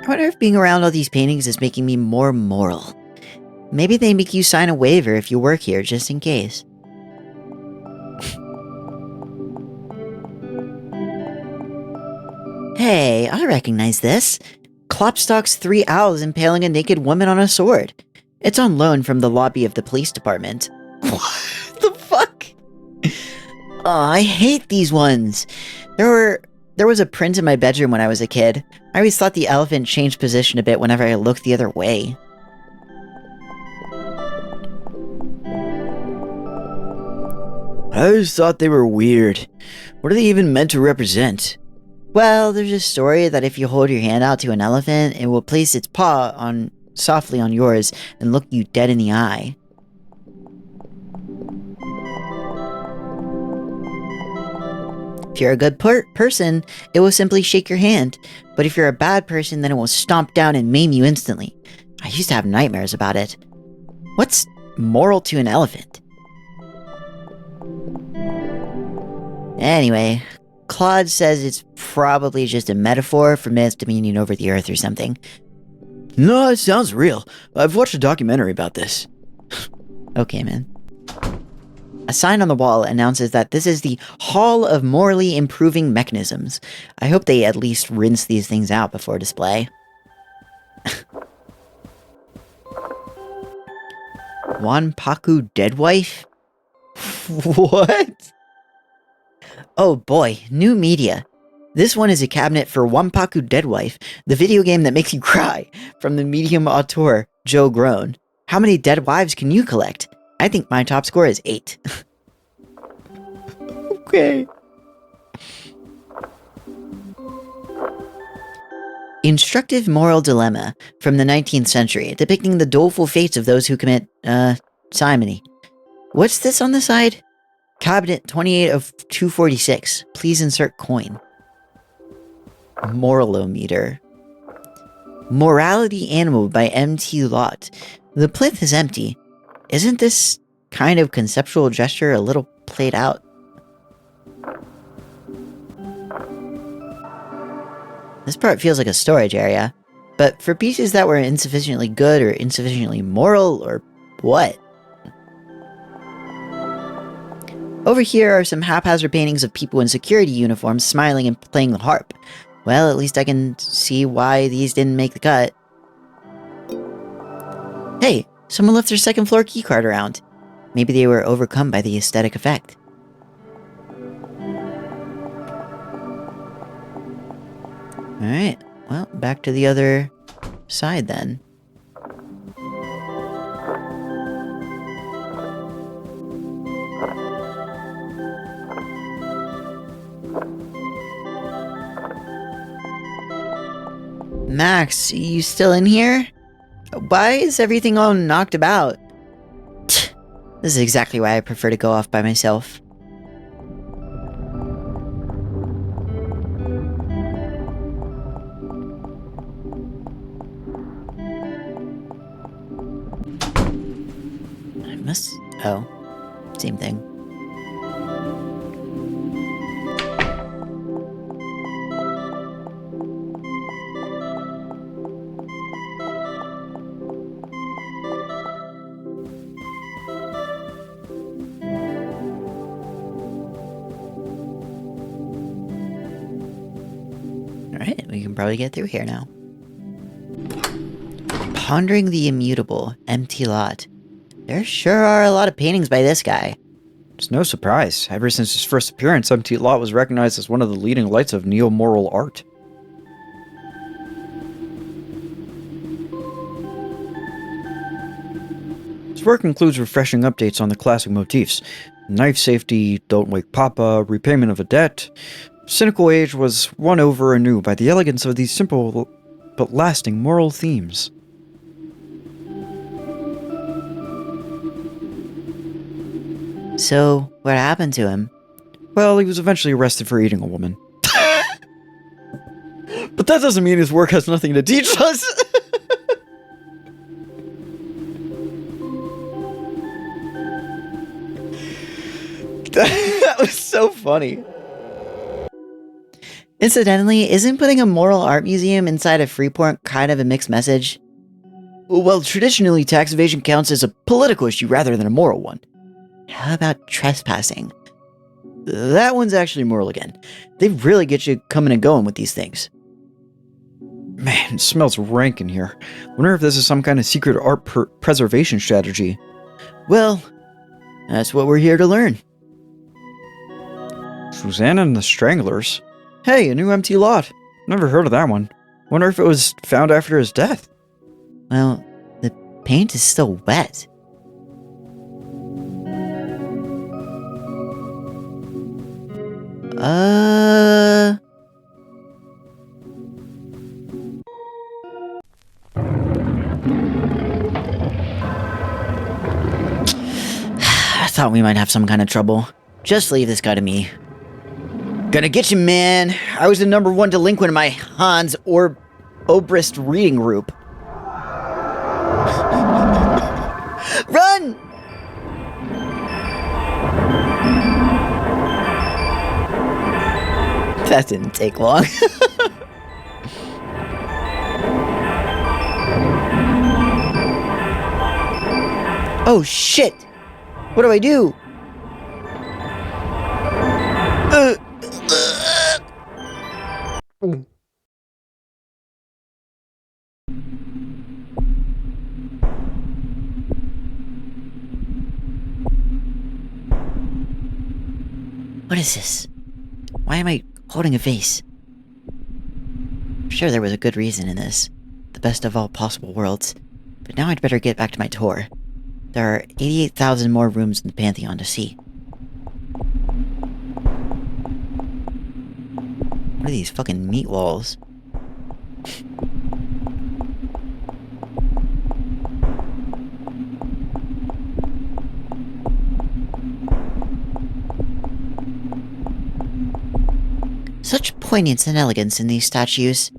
I wonder if being around all these paintings is making me more moral. Maybe they make you sign a waiver if you work here, just in case. Hey, I recognize this. Klopstock's 3 owls impaling a naked woman on a sword. It's on loan from the lobby of the police department. What the fuck? Oh, I hate these ones. There was a print in my bedroom when I was a kid. I always thought the elephant changed position a bit whenever I looked the other way. I always thought they were weird. What are they even meant to represent? Well, there's a story that if you hold your hand out to an elephant, it will place its paw softly on yours and look you dead in the eye. If you're a good person, it will simply shake your hand. But if you're a bad person, then it will stomp down and maim you instantly. I used to have nightmares about it. What's moral to an elephant? Anyway, Claude says it's probably just a metaphor for misdemeaning over the earth or something. No, it sounds real. I've watched a documentary about this. Okay, man. A sign on the wall announces that this is the Hall of Morally Improving Mechanisms. I hope they at least rinse these things out before display. Wanpaku Deadwife? What? Oh boy, new media. This one is a cabinet for Wanpaku Deadwife, the video game that makes you cry, from the medium auteur, Joe Groan. How many dead wives can you collect? I think my top score is 8. Okay. Instructive moral dilemma from the 19th century, depicting the doleful fates of those who commit, simony. What's this on the side? Cabinet 28 of 246. Please insert coin. Moralometer. Morality Animal by M.T. Lott. The plinth is empty. Isn't this kind of conceptual gesture a little played out? This part feels like a storage area, but for pieces that were insufficiently good or insufficiently moral or what? Over here are some haphazard paintings of people in security uniforms smiling and playing the harp. Well, at least I can see why these didn't make the cut. Hey, someone left their second floor keycard around. Maybe they were overcome by the aesthetic effect. Alright, well, back to the other side then. Max, you still in here? Why is everything all knocked about? This is exactly why I prefer to go off by myself. I must... oh. Same thing. can probably get through here now. Pondering the immutable, empty lot. There sure are a lot of paintings by this guy. It's no surprise. Ever since his first appearance, Empty Lot was recognized as one of the leading lights of neo-moral art. His work includes refreshing updates on the classic motifs. Knife safety, don't wake papa, repayment of a debt. Cynical age was won over anew by the elegance of these simple but lasting moral themes. So, what happened to him? Well, he was eventually arrested for eating a woman. But that doesn't mean his work has nothing to teach us! That was so funny. Incidentally, isn't putting a moral art museum inside of Freeport kind of a mixed message? Well, traditionally, tax evasion counts as a political issue rather than a moral one. How about trespassing? That one's actually moral again. They really get you coming and going with these things. Man, it smells rank in here. Wonder if this is some kind of secret art preservation strategy. Well, that's what we're here to learn. Susanna and the Stranglers? Hey, a new empty lot. Never heard of that one. Wonder if it was found after his death. Well, the paint is still wet. I thought we might have some kind of trouble. Just leave this guy to me. Gonna get you, man. I was the #1 delinquent in my Hans Obrist reading group. Run! That didn't take long. Oh shit! What do I do? What is this? Why am I holding a vase? I'm sure there was a good reason in this. The best of all possible worlds. But now I'd better get back to my tour. There are 88,000 more rooms in the Pantheon to see. What are these fucking meat walls? Such poignance and elegance in these statues.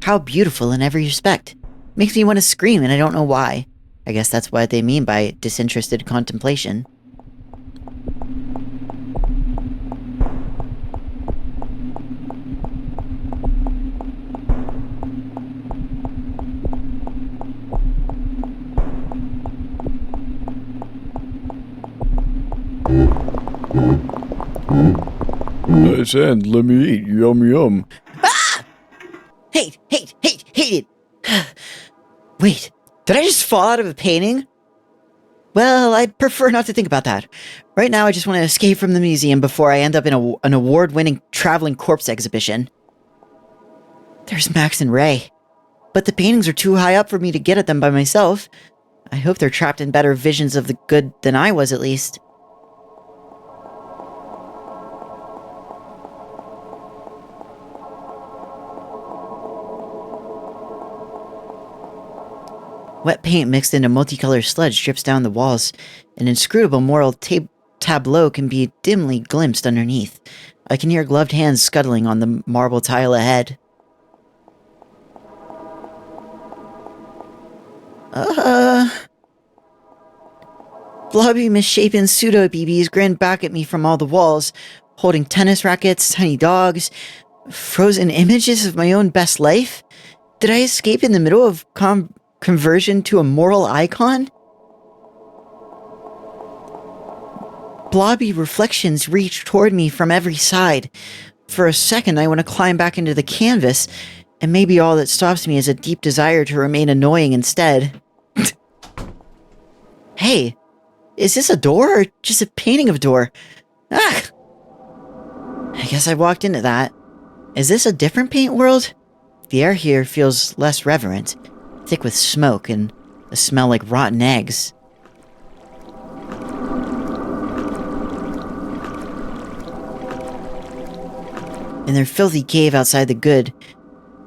How beautiful in every respect. Makes me want to scream and I don't know why. I guess that's what they mean by disinterested contemplation. Nice hand, let me eat. Yum yum. Ah! Hate it! Wait, Did I just fall out of a painting? well, I'd prefer not to think about that. Right now, I just want to escape from the museum before I end up in an award-winning traveling corpse exhibition. There's Max and Ray. But the paintings are too high up for me to get at them by myself. I hope they're trapped in better visions of the good than I was, at least. Wet paint mixed into multicolored sludge drips down the walls. An inscrutable moral tableau can be dimly glimpsed underneath. I can hear gloved hands scuttling on the marble tile ahead. Blobby, misshapen pseudo-BBs grin back at me from all the walls, holding tennis rackets, tiny dogs, frozen images of my own best life. Did I escape in the middle of conversion to a moral icon? Blobby reflections reach toward me from every side. For a second, I want to climb back into the canvas. And maybe all that stops me is a deep desire to remain annoying instead. Hey, is this a door or just a painting of a door? Ah! I guess I walked into that. Is this a different paint world? The air here feels less reverent, thick with smoke and a smell like rotten eggs. In their filthy cave outside the good,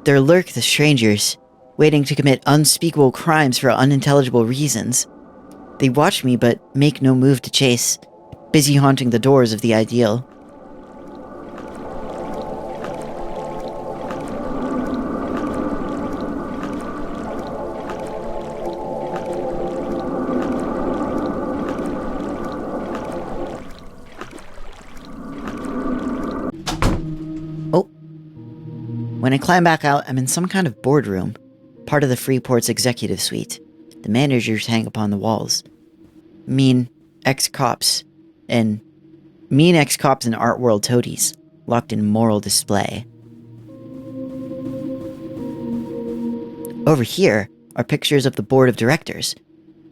there lurk the strangers, waiting to commit unspeakable crimes for unintelligible reasons. They watch me but make no move to chase, busy haunting the doors of the ideal. When I climb back out, I'm in some kind of boardroom, part of the Freeport's executive suite. The managers hang upon the walls. Mean ex-cops and art world toadies, locked in moral display. Over here are pictures of the board of directors,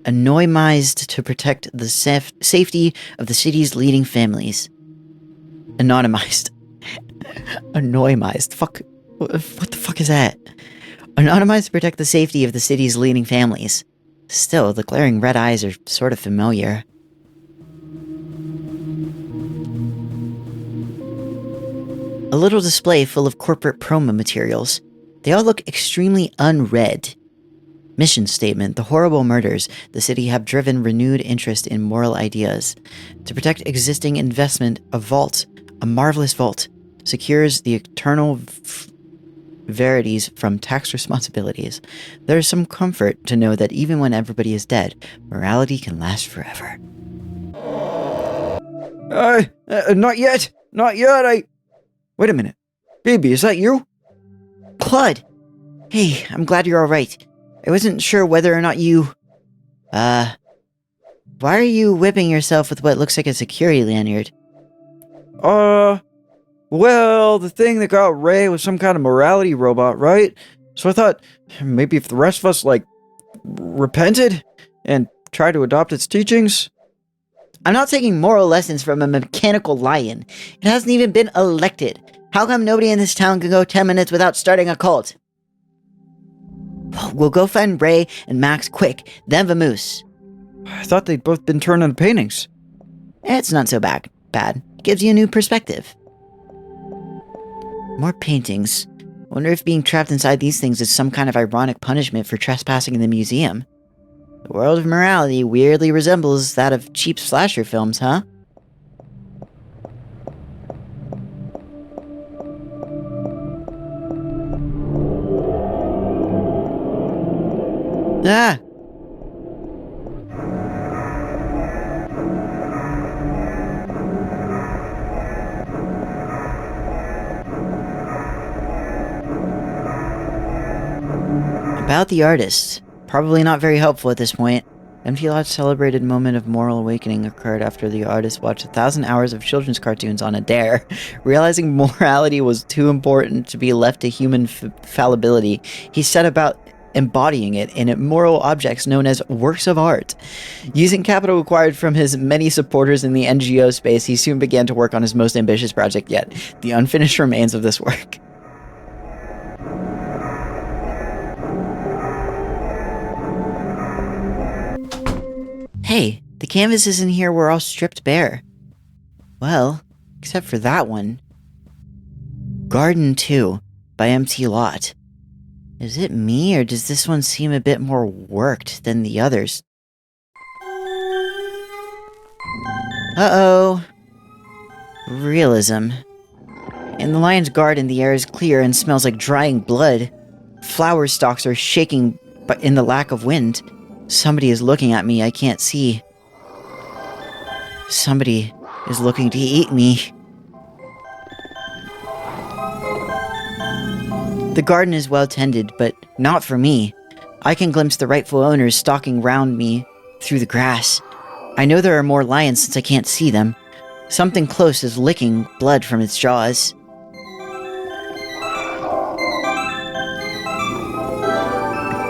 anonymized to protect the safety of the city's leading families. Anonymized. Anonymized. Fuck. What the fuck is that? Anonymized to protect the safety of the city's leading families. Still, the glaring red eyes are sort of familiar. A little display full of corporate promo materials. They all look extremely unread. Mission statement: the horrible murders the city have driven renewed interest in moral ideas. To protect existing investment, a marvelous vault, secures the eternal verities from tax responsibilities. There is some comfort to know that even when everybody is dead, morality can last forever. Not yet. Wait a minute. Baby, is that you? Claude! Hey, I'm glad you're alright. I wasn't sure whether or not you... Why are you whipping yourself with what looks like a security lanyard? Well, the thing that got Ray was some kind of morality robot, right? So I thought, maybe if the rest of us, repented and tried to adopt its teachings? I'm not taking moral lessons from a mechanical lion. It hasn't even been elected. How come nobody in this town can go 10 minutes without starting a cult? We'll go find Ray and Max quick, then Vamoose. I thought they'd both been turned into paintings. It's not so bad. It gives you a new perspective. More paintings. Wonder if being trapped inside these things is some kind of ironic punishment for trespassing in the museum. The world of morality weirdly resembles that of cheap slasher films, huh? Ah! About the artist. Probably not very helpful at this point. Empty Lot's celebrated moment of moral awakening occurred after the artist watched 1,000 hours of children's cartoons on a dare. Realizing morality was too important to be left to human fallibility, he set about embodying it in immoral objects known as works of art. Using capital acquired from his many supporters in the NGO space, he soon began to work on his most ambitious project yet, the unfinished remains of this work. Hey, the canvases in here were all stripped bare. Well, except for that one. Garden 2 by Empty Lot. Is it me, or does this one seem a bit more worked than the others? Uh-oh. Realism. In the lion's garden, the air is clear and smells like drying blood. Flower stalks are shaking but in the lack of wind. Somebody is looking at me I can't see. Somebody is looking to eat me. The garden is well tended, but not for me. I can glimpse the rightful owners stalking round me through the grass. I know there are more lions since I can't see them. Something close is licking blood from its jaws.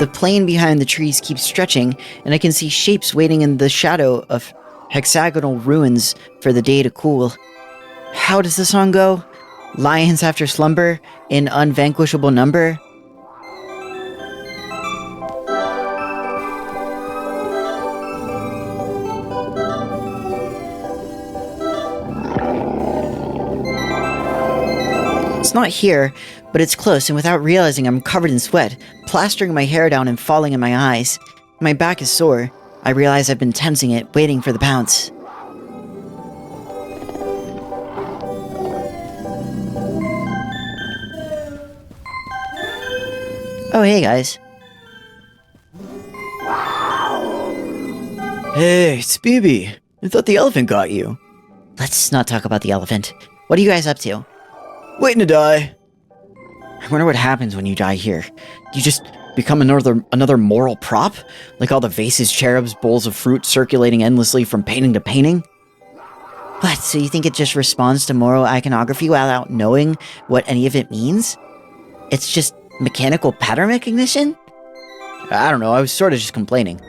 The plain behind the trees keeps stretching, and I can see shapes waiting in the shadow of hexagonal ruins for the day to cool. How does the song go? Lions after slumber, in unvanquishable number? It's not here, but it's close, and without realizing I'm covered in sweat, plastering my hair down and falling in my eyes. My back is sore. I realize I've been tensing it, waiting for the pounce. Oh, hey guys. Hey, it's BB. I thought the elephant got you. Let's not talk about the elephant. What are you guys up to? Waiting to die. I wonder what happens when you die here. You just become another moral prop? Like all the vases, cherubs, bowls of fruit circulating endlessly from painting to painting? What, so you think it just responds to moral iconography without knowing what any of it means? It's just mechanical pattern recognition? I don't know, I was sort of just complaining.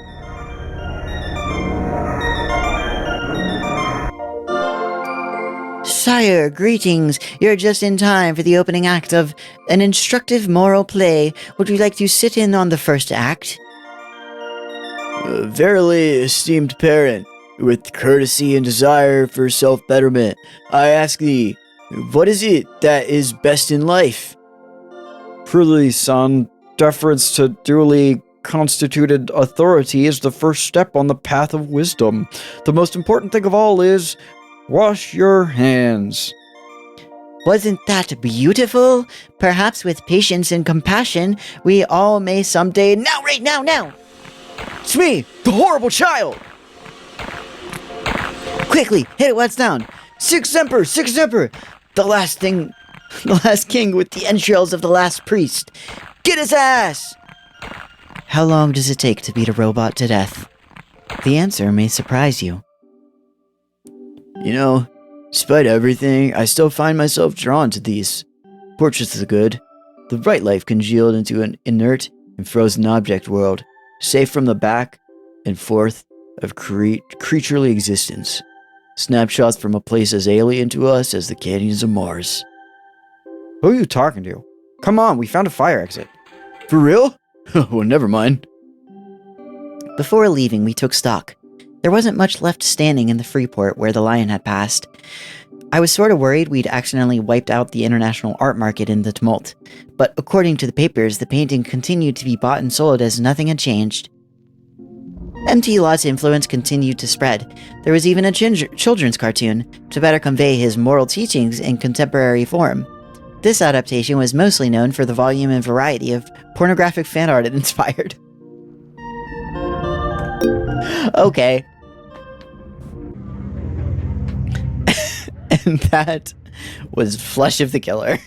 Sire, greetings. You're just in time for the opening act of an instructive moral play. Would you like to sit in on the first act? Verily, esteemed parent, with courtesy and desire for self-betterment, I ask thee, what is it that is best in life? Prithee, son, deference to duly constituted authority is the first step on the path of wisdom. The most important thing of all is, wash your hands. Wasn't that beautiful? Perhaps with patience and compassion, we all may someday— Now, right now, now! It's me, the horrible child! Quickly, hit it while it's down. Sic semper, sic semper! The last king with the entrails of the last priest. Get his ass! How long does it take to beat a robot to death? The answer may surprise you. You know, despite everything, I still find myself drawn to these. Portraits of the good, the right life congealed into an inert and frozen object world, safe from the back and forth of creaturely existence. Snapshots from a place as alien to us as the canyons of Mars. Who are you talking to? Come on, we found a fire exit. For real? Well, never mind. Before leaving, we took stock. There wasn't much left standing in the Freeport where the lion had passed. I was sort of worried we'd accidentally wiped out the international art market in the tumult, but according to the papers, the painting continued to be bought and sold as nothing had changed. MT Lot's influence continued to spread. There was even a children's cartoon to better convey his moral teachings in contemporary form. This adaptation was mostly known for the volume and variety of pornographic fan art it inspired. Okay. And that was Flesh of the Killer.